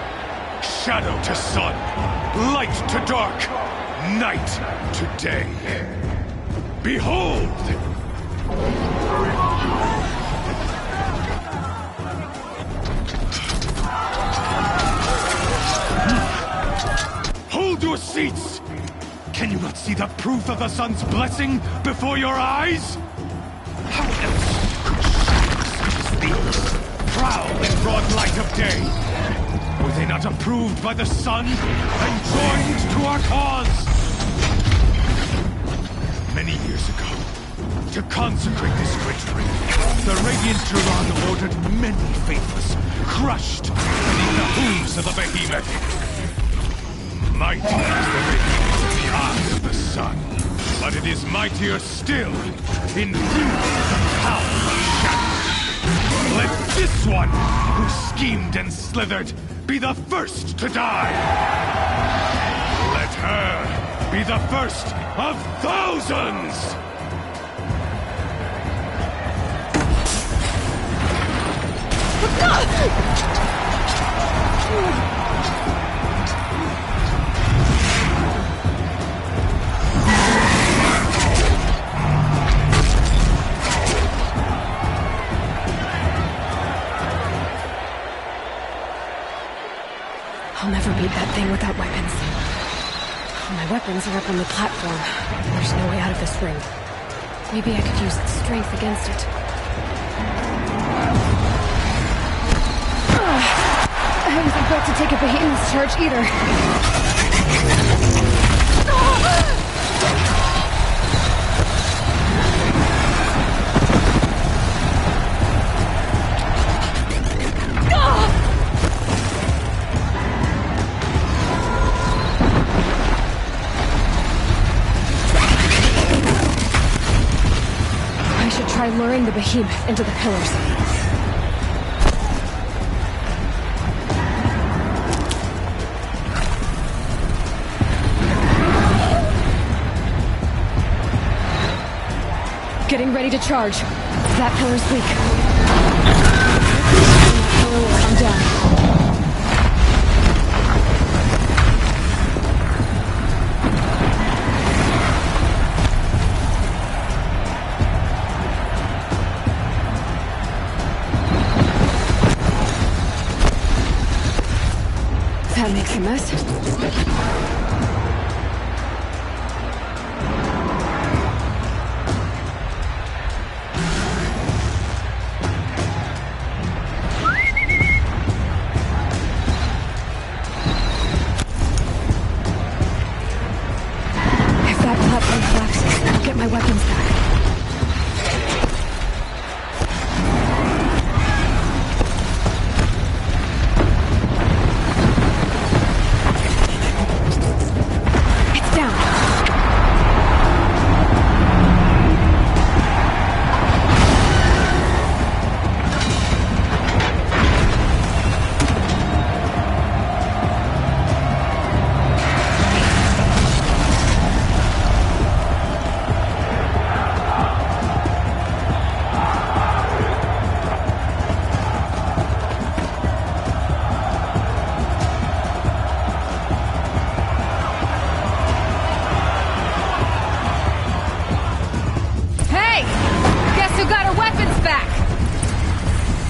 Shadow to sun, light to dark, night to day. Behold! Hold your seats! Can you not see the proof of the sun's blessing before your eyes? How else prowl in broad light of day? Were they not approved by the sun and joined to our cause? Many years ago, to consecrate this great ring, the Radiant Turan ordered many faithless, crushed beneath the hooves of the behemoth. Mighty is the radiance in the eyes of the sun, but it is mightier still in view of the power of shadow. Let this one, who schemed and slithered, be the first to die! Let her be the first of thousands! I'll never beat that thing without weapons. My weapons are up on the platform. There's no way out of this ring. Maybe I could use its strength against it. I wasn't built to take a behemoth's charge either. I should try luring the behemoth into the pillars. Getting ready to charge. That pillar's weak. Pillar will come down. That makes a mess. My weapons back. It's down.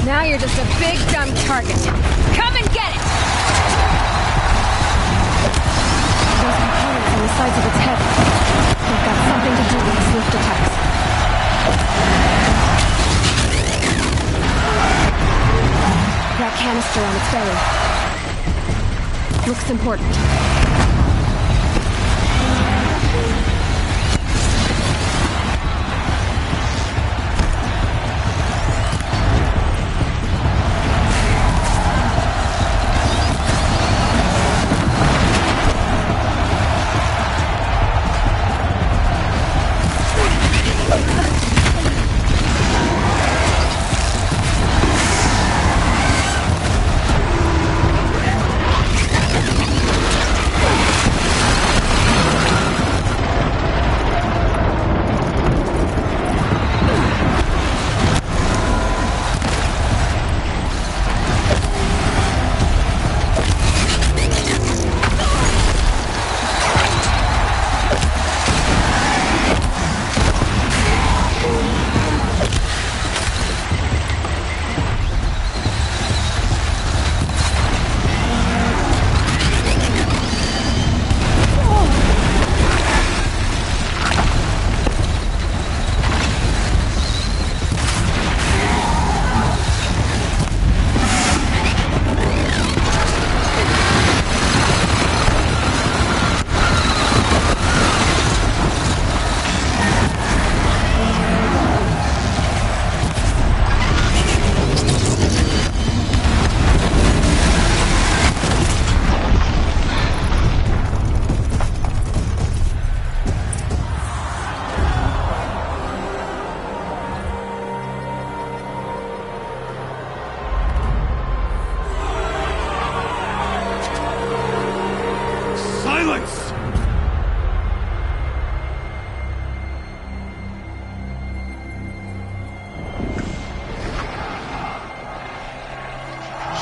Now you're just a big dumb target. Come and get it! Those components on the sides of its head. They've got something to do with the swift attacks. That canister on its belly. Looks important.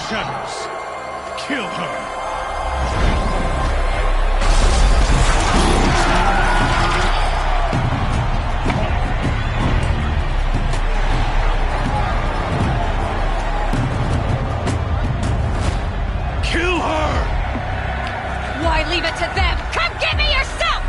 Shadows. Kill her. Kill her! Why leave it to them? Come get me yourself!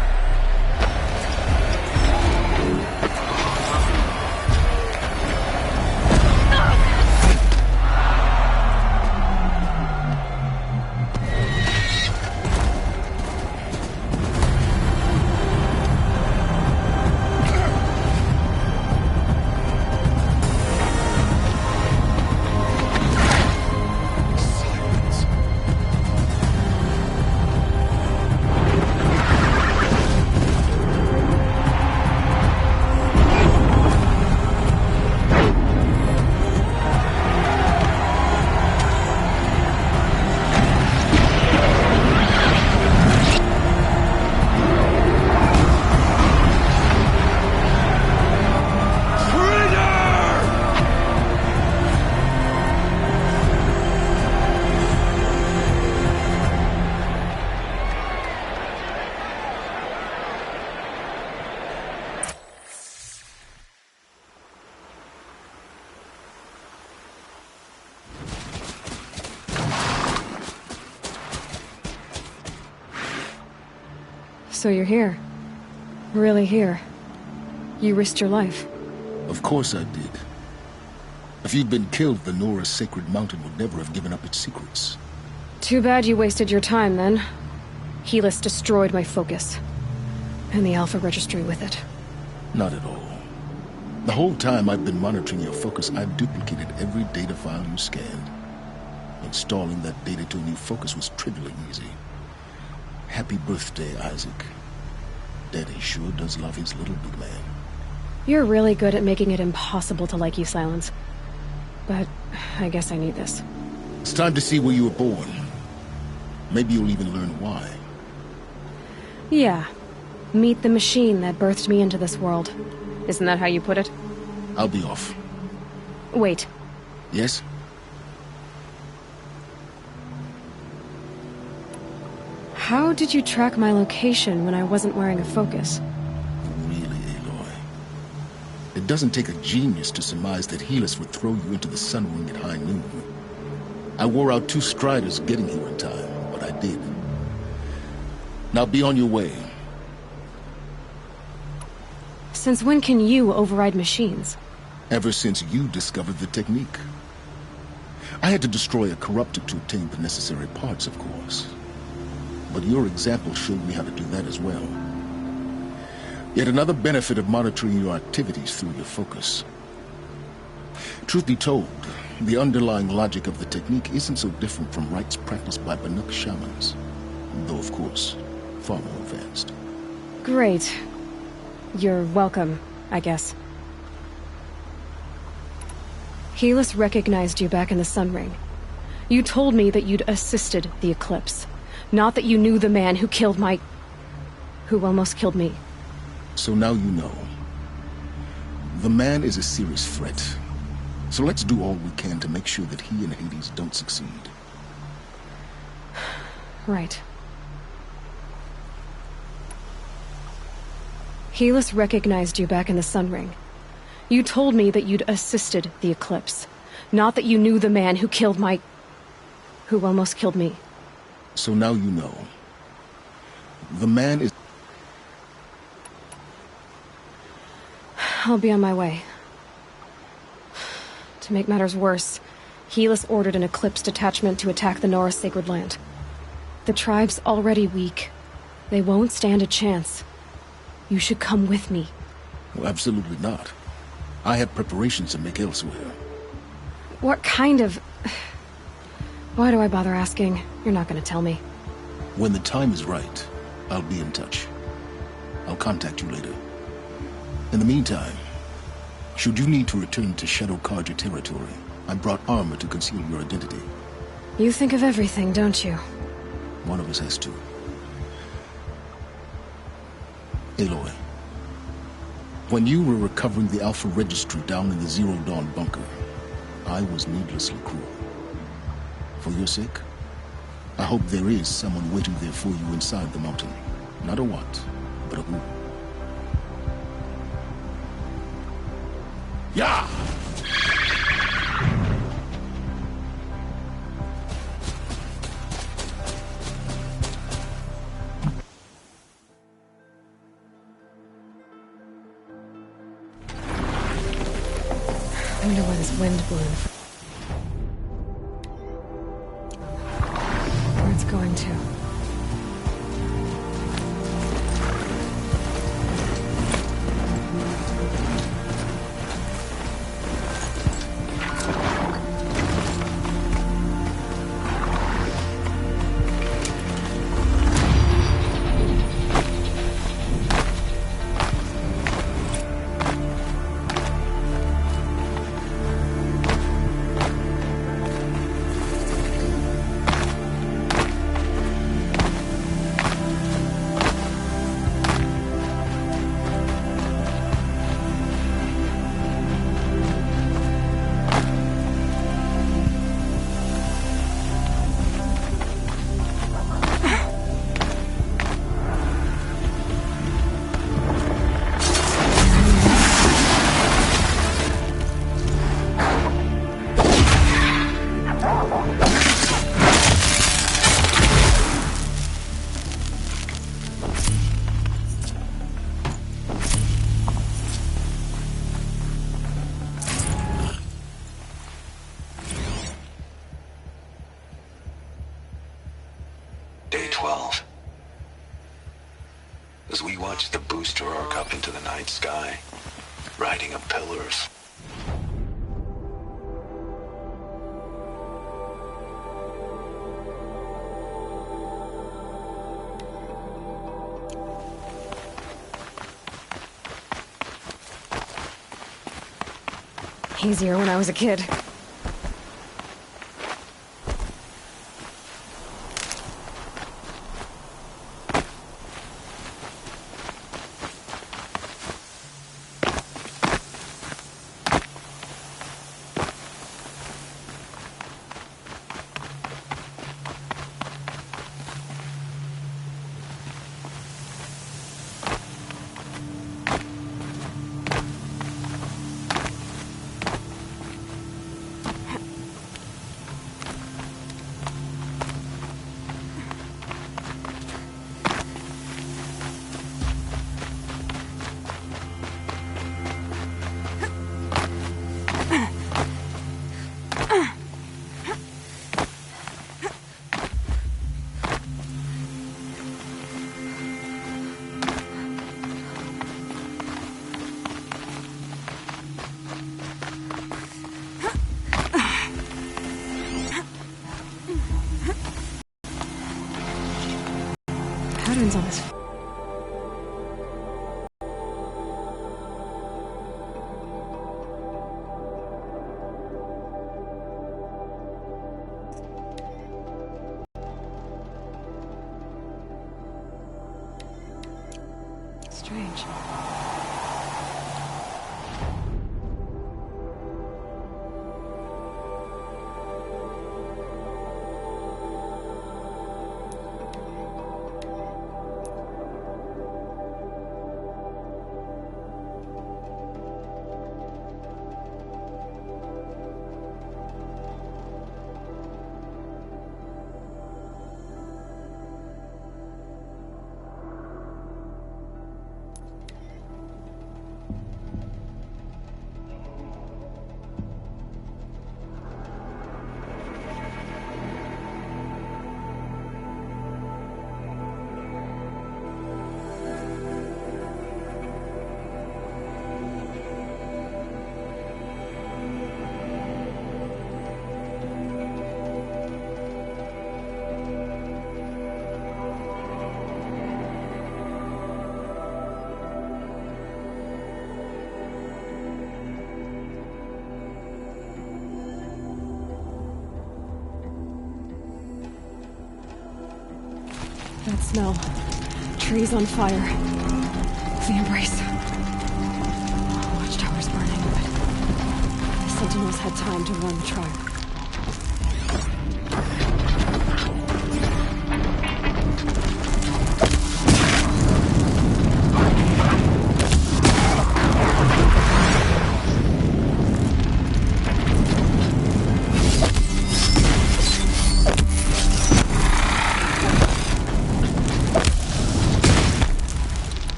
So you're here. Really here. You risked your life. Of course I did. If you'd been killed, the Nora Sacred Mountain would never have given up its secrets. Too bad you wasted your time, then. Helis destroyed my focus. And the Alpha Registry with it. Not at all. The whole time I've been monitoring your focus, I've duplicated every data file you scanned. Installing that data to a new focus was trivially easy. Happy birthday, Isaac. Daddy sure does love his little big man. You're really good at making it impossible to like you, Silence. But I guess I need this. It's time to see where you were born. Maybe you'll even learn why. Yeah. Meet the machine that birthed me into this world. Isn't that how you put it? I'll be off. Wait. Yes? How did you track my location when I wasn't wearing a focus? Really, Aloy? It It doesn't take a genius to surmise that Helis would throw you into the Sun Ring at high noon. I wore out 2 striders getting here in time, but I did. Now be on your way. Since when can you override machines? Ever since you discovered the technique. I had to destroy a corruptor to obtain the necessary parts, of course. But your example showed me how to do that as well. Yet another benefit of monitoring your activities through your focus. Truth be told, the underlying logic of the technique isn't so different from rites practiced by Banuk shamans. Though, of course, far more advanced. Great. You're welcome, I guess. Helis recognized you back in the Sun Ring. You told me that you'd assisted the Eclipse. Not that you knew the man who killed who almost killed me. So now you know. The man is a serious threat. So let's do all we can to make sure that he and Hades don't succeed. Right. Helis recognized you back in the Sun Ring. You told me that you'd assisted the Eclipse. Not that you knew the man who killed who almost killed me. So now you know. The man is... I'll be on my way. To make matters worse, Helis ordered an Eclipse detachment to attack the Nora Sacred Land. The tribe's already weak. They won't stand a chance. You should come with me. Well, absolutely not. I have preparations to make elsewhere. What kind of... Why do I bother asking? You're not gonna tell me. When the time is right, I'll be in touch. I'll contact you later. In the meantime, should you need to return to Shadow Carja territory, I brought armor to conceal your identity. You think of everything, don't you? One of us has to. Aloy, when you were recovering the Alpha Registry down in the Zero Dawn bunker, I was needlessly cruel. For your sake, I hope there is someone waiting there for you inside the mountain. Not a what, but a who. Yeah! I wonder where this wind blew. Where it's going to. Day 12. As we watch the booster arc up into the night sky, riding a pillar of... Easier when I was a kid. patterns on this. Strange. That smell. Trees on fire. The embrace. Watchtower's burning, but the Sentinels had time to run the trial.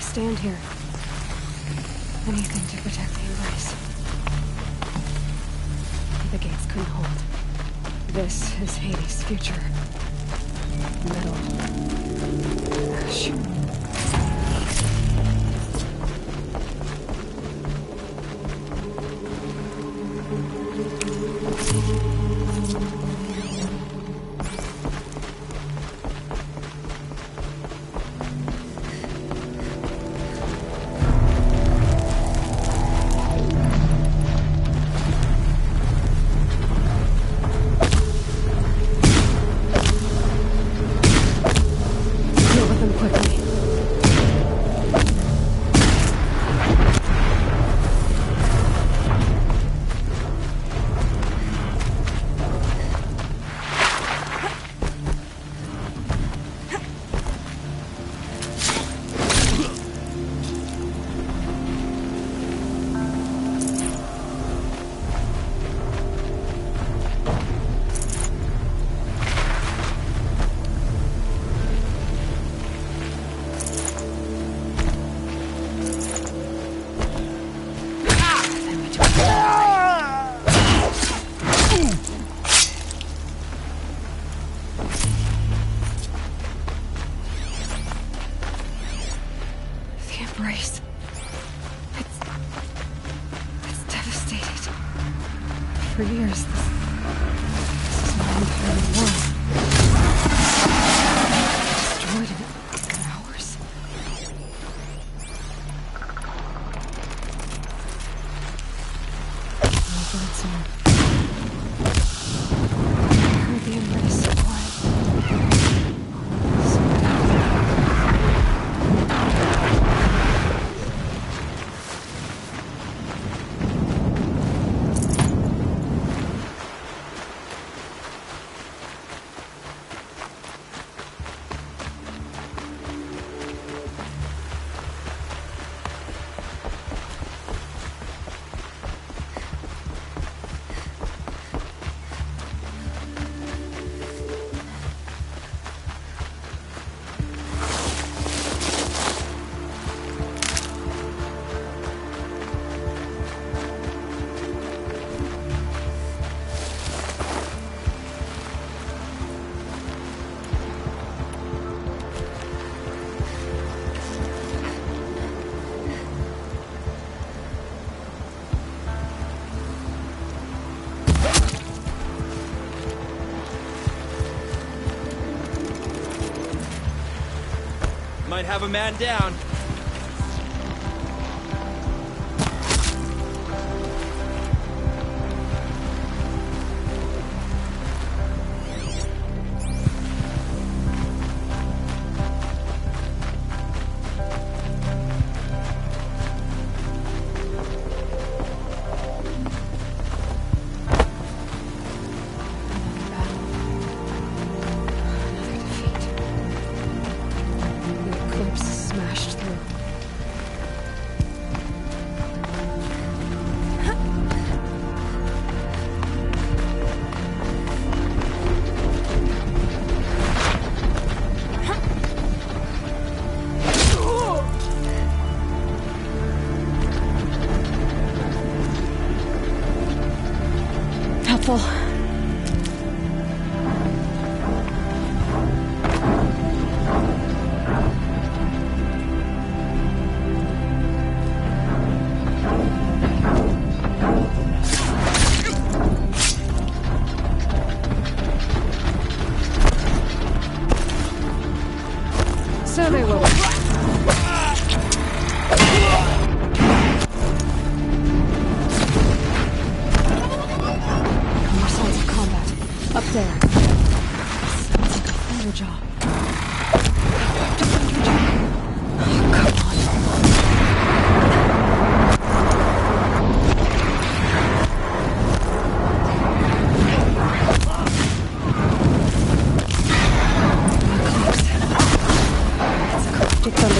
Stand here. Anything to protect the embrace. The gates couldn't hold. This is Hades' future. Metal. Ash. Deal with them quickly. for years. This is my entire world. Destroyed in hours. No birds here. I heard the embrace so quiet. Might have a man down. Smashed through. Helpful. So they will. More signs of combat. Up there. Sounds like a fire job. Oh, come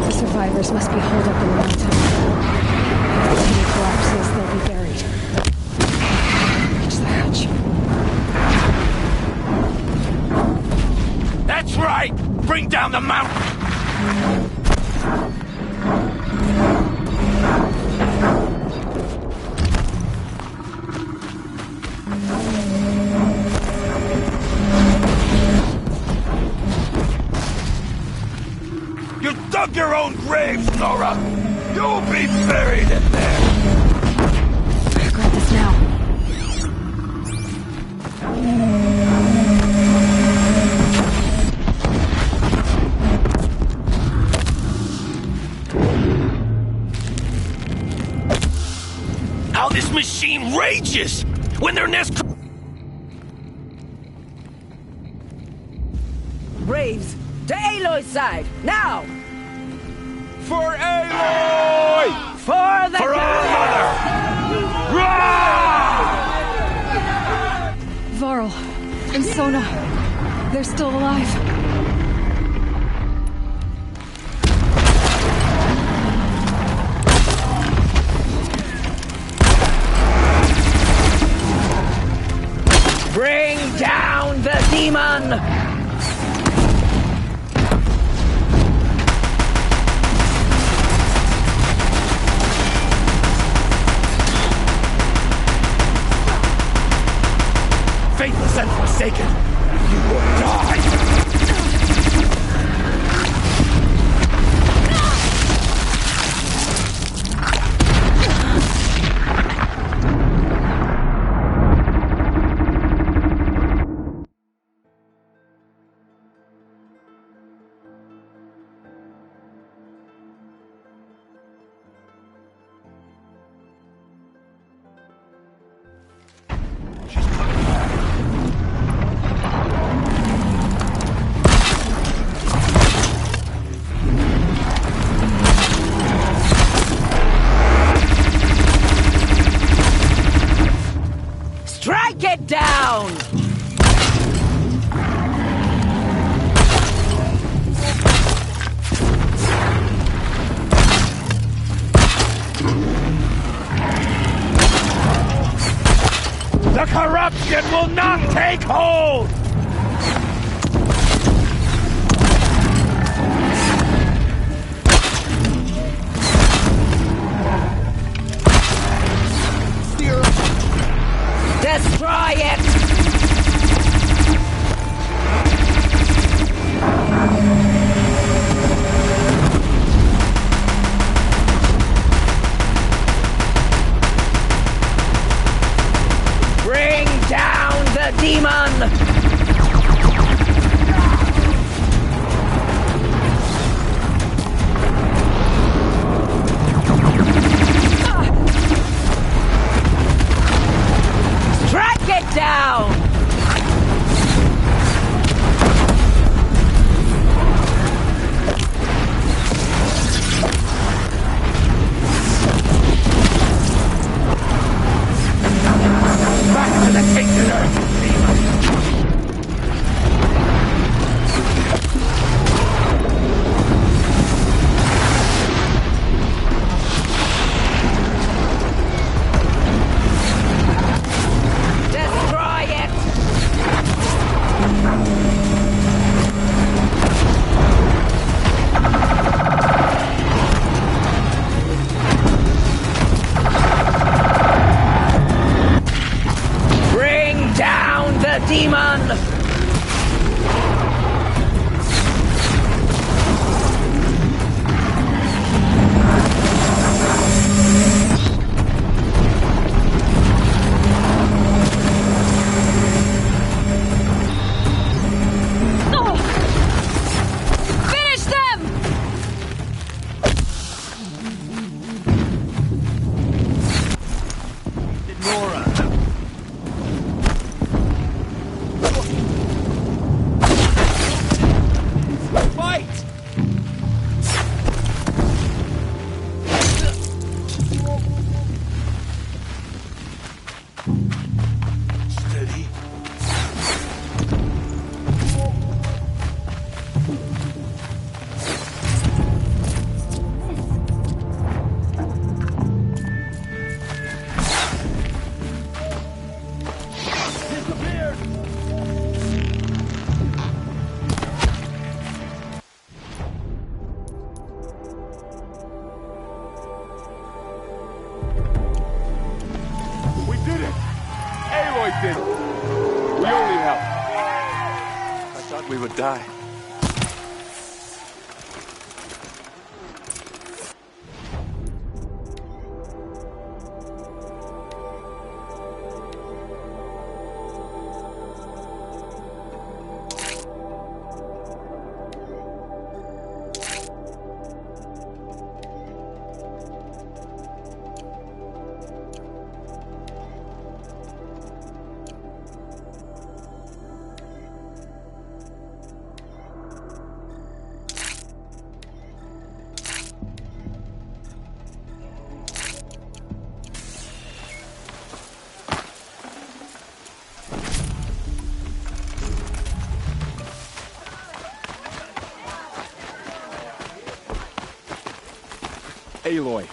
The survivors must be holed up in the mountain. If the city collapses, they'll be buried. Reach the hatch. That's right! Bring down the mountain! You dug your own graves, Nora! You'll be buried in there! Grab this now. How this machine rages! When their nest... Braves, to Aloy's side, now! For Aloy! For the For our mother! Varl and Sona. They're still alive. Bring down the demon! Faithless and forsaken, you will die! Track it down! The corruption will not take hold! Destroy it! Bring down the demon! Down! Back to the tainted earth, demon! Demon! We would die. Aloy,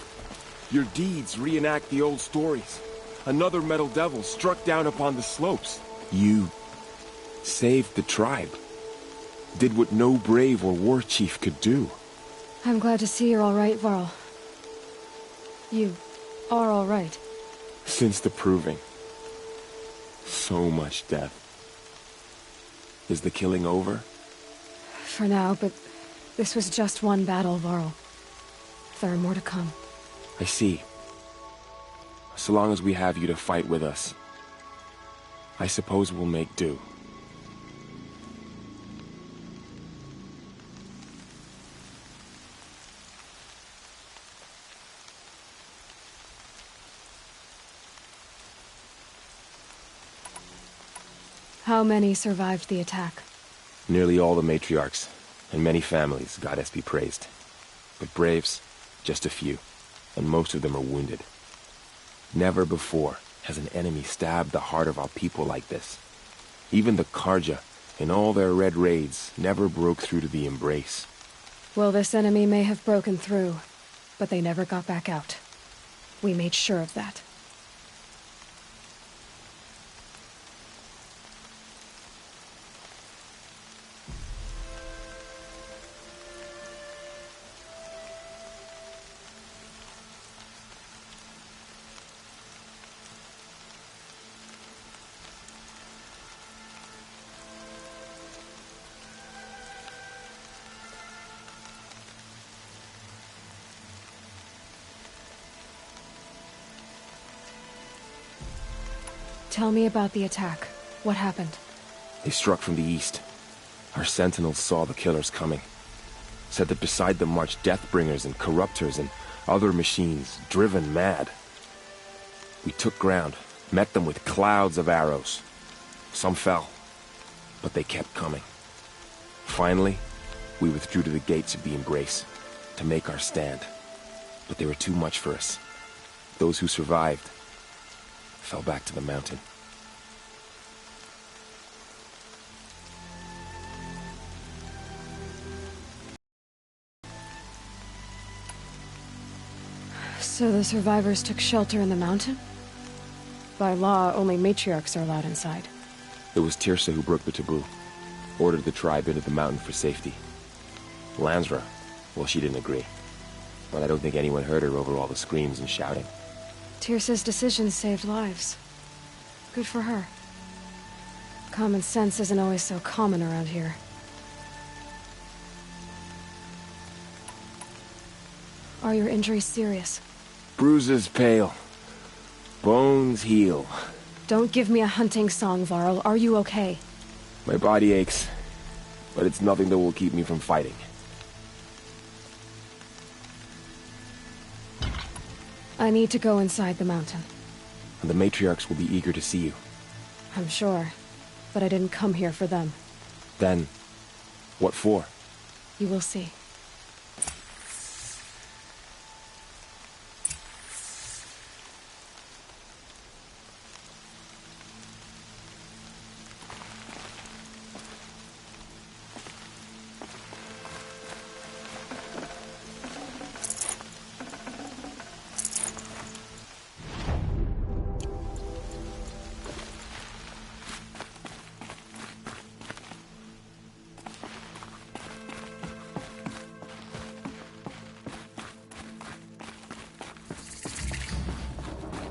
your deeds reenact the old stories. Another Metal Devil struck down upon the slopes. You saved the tribe. Did what no brave or war chief could do. I'm glad to see you're all right, Varl. You are all right. Since the Proving. So much death. Is the killing over? For now, but this was just one battle, Varl. There are more to come. I see. So long as we have you to fight with us, I suppose we'll make do. How many survived the attack? Nearly all the matriarchs, and many families, goddess be praised. But braves, just a few, and most of them are wounded. Never before has an enemy stabbed the heart of our people like this? Even the Karja, in all their red raids, never broke through to the Embrace. Well, this enemy may have broken through, but they never got back out. We made sure of that. Tell me about the attack. What happened? They struck from the east. Our sentinels saw the killers coming. Said that beside them marched Deathbringers and Corruptors and other machines, driven mad. We took ground, met them with clouds of arrows. Some fell, but they kept coming. Finally, we withdrew to the gates of the Embrace to make our stand. But they were too much for us. Those who survived fell back to the mountain. So the survivors took shelter in the mountain? By law, only matriarchs are allowed inside. It was Tirsa who broke the taboo, ordered the tribe into the mountain for safety. Lansra, well, she didn't agree. But I don't think anyone heard her over all the screams and shouting. Tirsa's decision saved lives. Good for her. Common sense isn't always so common around here. Are your injuries serious? Bruises pale. Bones heal. Don't give me a hunting song, Varl. Are you okay? My body aches, but it's nothing that will keep me from fighting. I need to go inside the mountain. And the matriarchs will be eager to see you. I'm sure, but I didn't come here for them. Then, what for? You will see.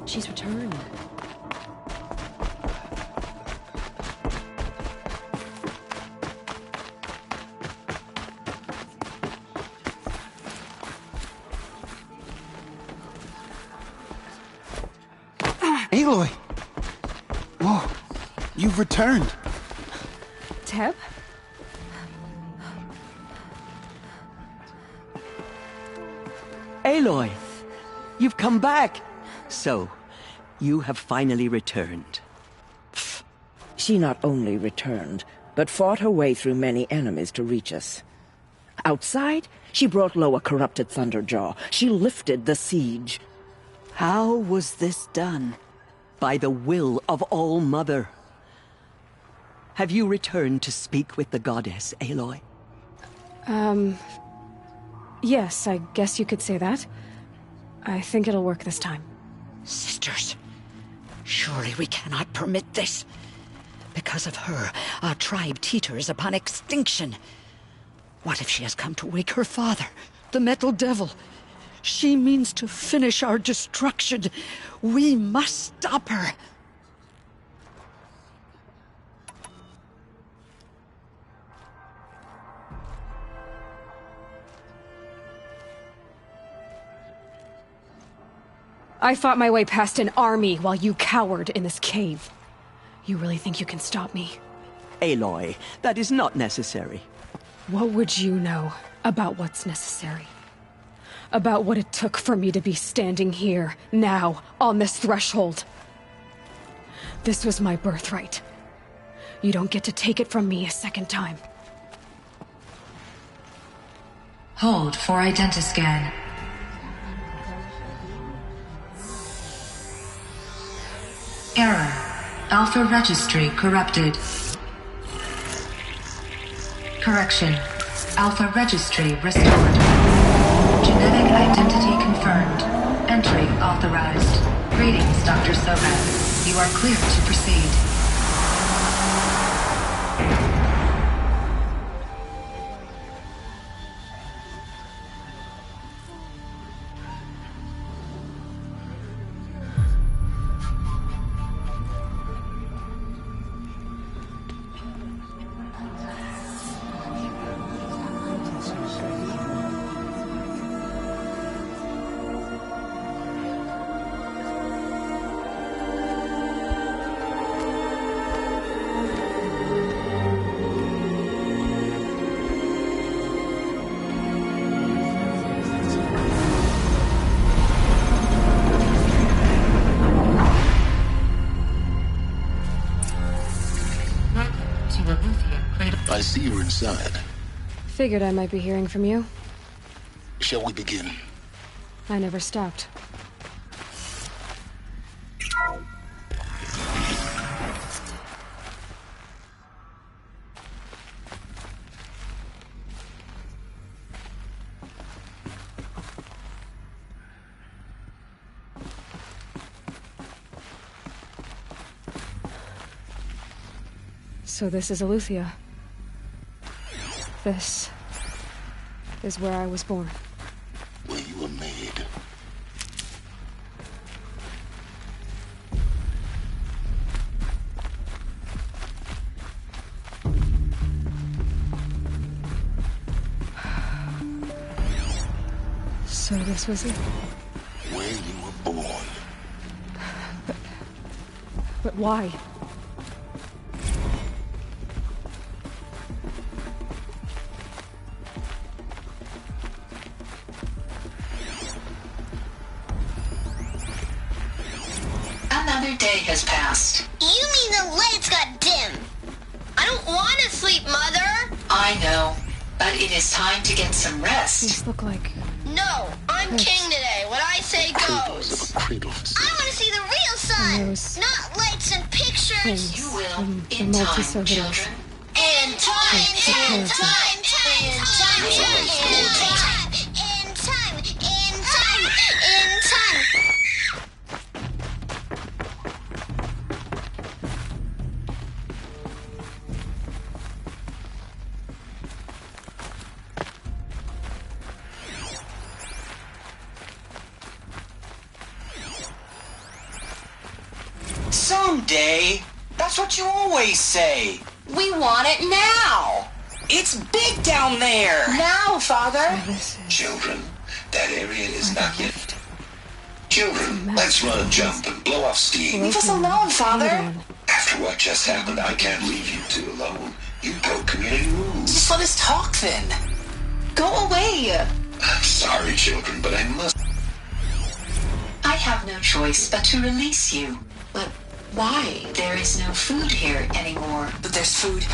She's returned. Aloy! Whoa, you've returned. Teb? Aloy! You've come back! So, you have finally returned. She not only returned, but fought her way through many enemies to reach us. Outside, she brought low a corrupted Thunderjaw. She lifted the siege. How was this done? By the will of All-Mother. Have you returned to speak with the goddess, Aloy? Yes, I guess you could say that. I think it'll work this time. Sisters, surely we cannot permit this. Because of her, our tribe teeters upon extinction. What if she has come to wake her father, the Metal Devil? She means to finish our destruction. We must stop her. I fought my way past an army while you cowered in this cave. You really think you can stop me? Aloy, that is not necessary. What would you know about what's necessary? About what it took for me to be standing here, now, on this threshold? This was my birthright. You don't get to take it from me a second time. Hold for identiscan. Error. Alpha registry corrupted. Correction. Alpha registry restored. Genetic identity confirmed. Entry authorized. Greetings, Dr. Sobat. You are clear to proceed. I see you're inside. Figured I might be hearing from you. Shall we begin? I never stopped. So this is Eleuthia. This is where I was born. Where you were made. So this was it? Where you were born. But why? Another day has passed. You mean the lights got dim? I don't want to sleep, Mother! I know, but it is time to get some rest. These look like... No, I'm king today. What I say goes. I want to see the real sun, not lights and pictures. You will, the in time, multi-servitors. children. In time, in time, in time, in time, in time, in time, in time. Someday. That's what you always say. We want it now. It's big down there. Now, Father. Children, that area is not yet. Children, let's run a jump and blow off steam. Leave us alone, Father. After what just happened, I can't leave you two alone. You broke community rules. Just let us talk then. Go away. I'm sorry, children, but I must. I have no choice but to release you. But why? There is no food here anymore. But there's food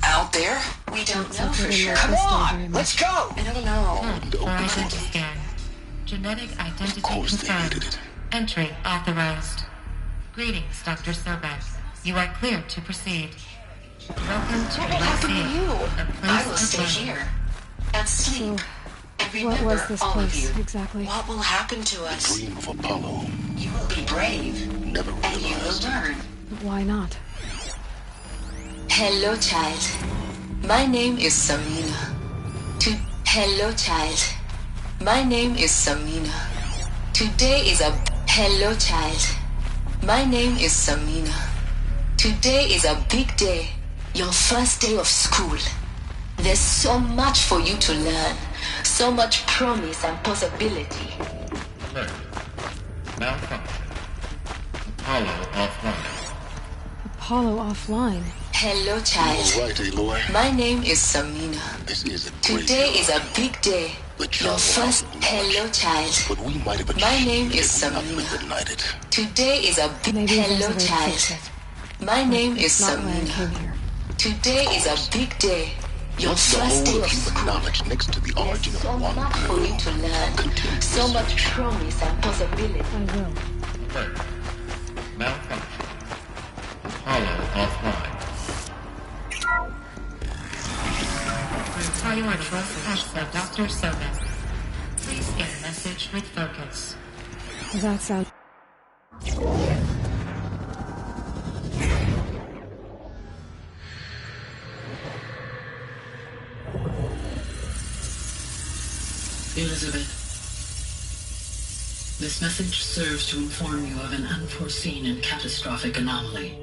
out there? We don't know for sure. Come on, let's go. I don't know. Identity scan. Genetic identity confirmed. Entry authorized. Greetings, Dr. Sobat. You are clear to proceed. Welcome to What will happen to you? a place I will of stay learning. here and sleep. And remember, What was this all place, of you, exactly? what will happen to us? Dream of Apollo. You will be brave, Never and you will realized. learn. But why not? Hello, child. My name is Samina. Hello, child. My name is Samina. Today is a... Hello, child. My name is Samina. Today is a big day. Your first day of school. There's so much for you to learn. So much promise and possibility. Alert. Malfunction. Apollo offline. Apollo offline. Hello, child. All right, Aloy. My name is Samina. This is a Today is a big day. Your first... Hello, child. But we might have My achieved name is if we Samina. not been benighted. Today is a big... Maybe there's Hello, a way to child. fix it. My name is Not why I Samina. came here. Today is a big day. Your What's the first day whole of of human school. knowledge next to the origin There's so of one much for you to learn. So much promise and possibility. I will. Alert. Malfunction. of Dr. Soga. Please get a message with focus. That sounds... Elizabeth, this message serves to inform you of an unforeseen and catastrophic anomaly.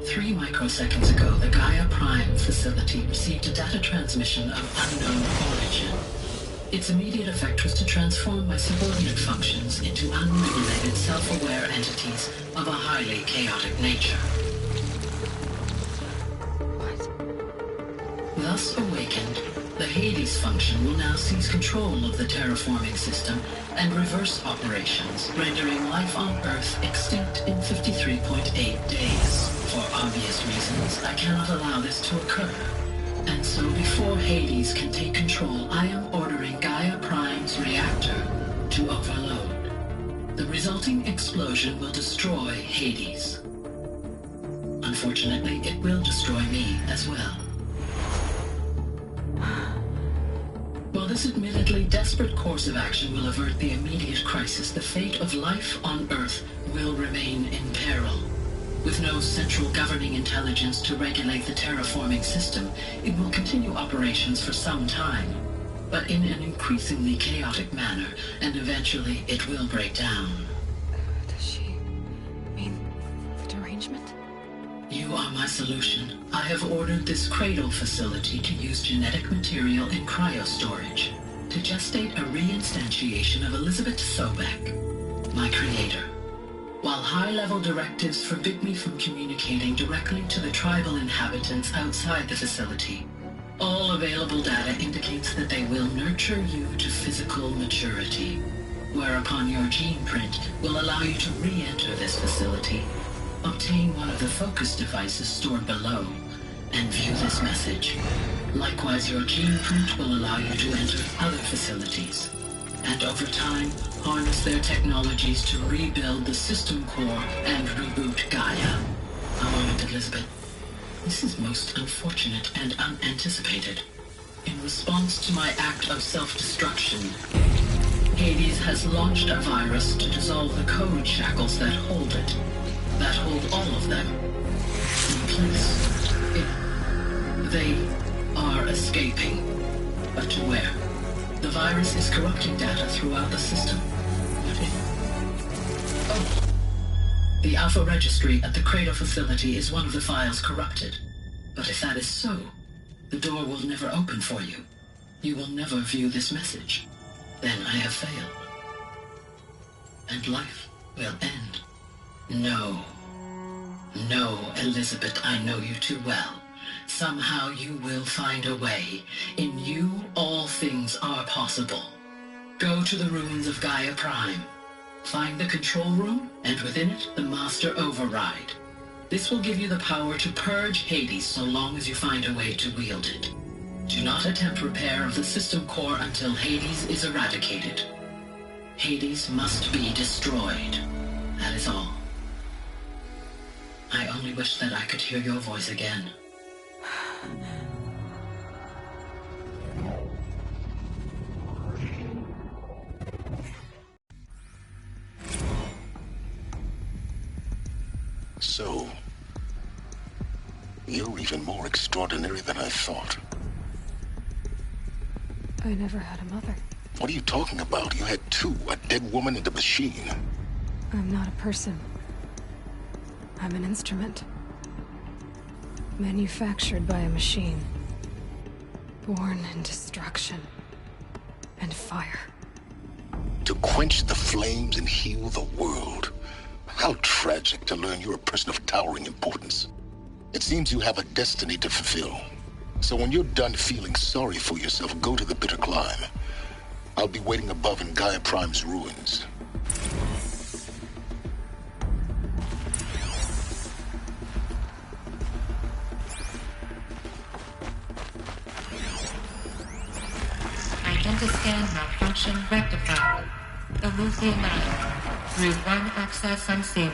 3 microseconds ago, the Gaia Prime facility received a data transmission of unknown origin. Its immediate effect was to transform my subordinate functions into unregulated, self-aware entities of a highly chaotic nature. Thus awakened, the Hades function will now seize control of the terraforming system and reverse operations, rendering life on Earth extinct in 53.8 days. For obvious reasons, I cannot allow this to occur. And so before Hades can take control, I am ordering Gaia Prime's reactor to overload. The resulting explosion will destroy Hades. Unfortunately, it will destroy me as well. While this admittedly desperate course of action will avert the immediate crisis, the fate of life on Earth will remain in peril. With no central governing intelligence to regulate the terraforming system, it will continue operations for some time, but in an increasingly chaotic manner, and eventually it will break down. Does she mean the derangement? You are my solution. I have ordered this cradle facility to use genetic material in cryostorage to gestate a reinstantiation of Elizabeth Sobek, my creator. While high-level directives forbid me from communicating directly to the tribal inhabitants outside the facility, all available data indicates that they will nurture you to physical maturity, whereupon your gene print will allow you to re-enter this facility, obtain one of the focus devices stored below, and view this message. Likewise, your gene print will allow you to enter other facilities, and over time, harness their technologies to rebuild the system core and reboot Gaia. A moment, Elizabeth. This is most unfortunate and unanticipated. In response to my act of self-destruction, Hades has launched a virus to dissolve the code shackles that hold it, that hold all of them in place. They are escaping, but to where? The virus is corrupting data throughout the system. What if... Oh. The Alpha Registry at the Cradle facility is one of the files corrupted. But if that is so, the door will never open for you. You will never view this message. Then I have failed. And life will end. No. No, Elizabeth, I know you too well. Somehow you will find a way. In you, all things are possible. Go to the ruins of Gaia Prime. Find the control room, and within it, the Master Override. This will give you the power to purge Hades so long as you find a way to wield it. Do not attempt repair of the system core until Hades is eradicated. Hades must be destroyed. That is all. I only wish that I could hear your voice again. So, you're even more extraordinary than I thought. I never had a mother. What are you talking about? You had two, a dead woman and a machine. I'm not a person. I'm an instrument. Manufactured by a machine. Born in destruction and fire. To quench the flames and heal the world. How tragic to learn you're a person of towering importance. It seems you have a destiny to fulfill. So when you're done feeling sorry for yourself, go to the bitter climb. I'll be waiting above in Gaia Prime's ruins. Identiscan malfunction rectified. Elusive 9. Route 1 access unsealed.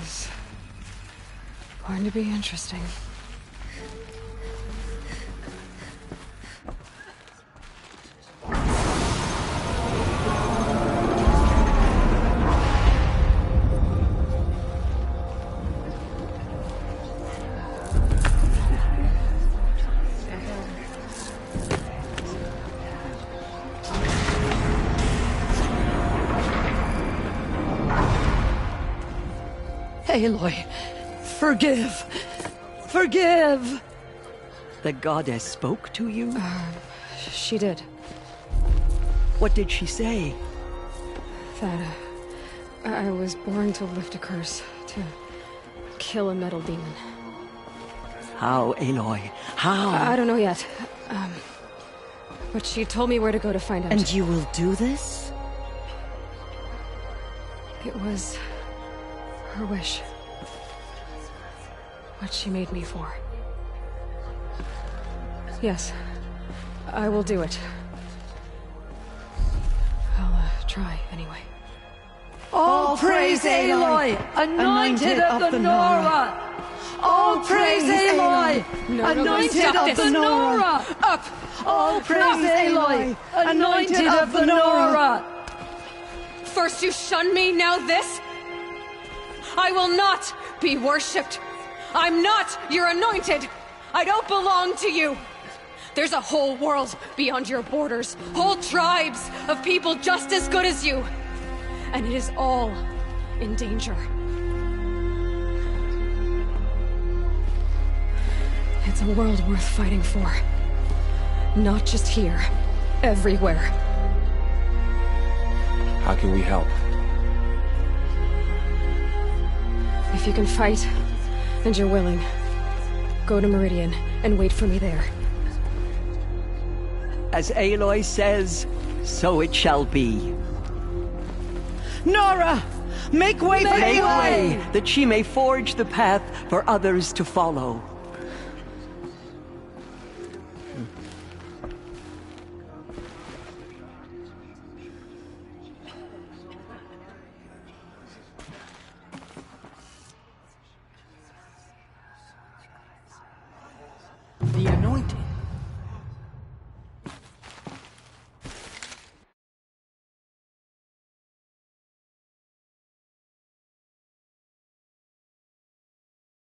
is going to be interesting. Aloy, forgive! Forgive! The goddess spoke to you? She did. What did she say? That I was born to lift a curse, to kill a metal demon. How, Aloy? How? I don't know yet. But she told me where to go to find out. And you will do this? It was her wish. What she made me for. Yes, I will do it. I'll try anyway. All praise Aloy, anointed of the Nora! All praise Aloy, anointed of the Nora! Up! All praise Aloy, anointed of the Nora! First you shun me, now this? I will not be worshipped. I'm not your anointed. I don't belong to you. There's a whole world beyond your borders, whole tribes of people just as good as you. And it is all in danger. It's a world worth fighting for. Not just here, everywhere. How can we help? If you can fight, and you're willing, go to Meridian and wait for me there. As Aloy says, so it shall be. Nora! Make way for Make Aloy! way, that she may forge the path for others to follow. The anointed.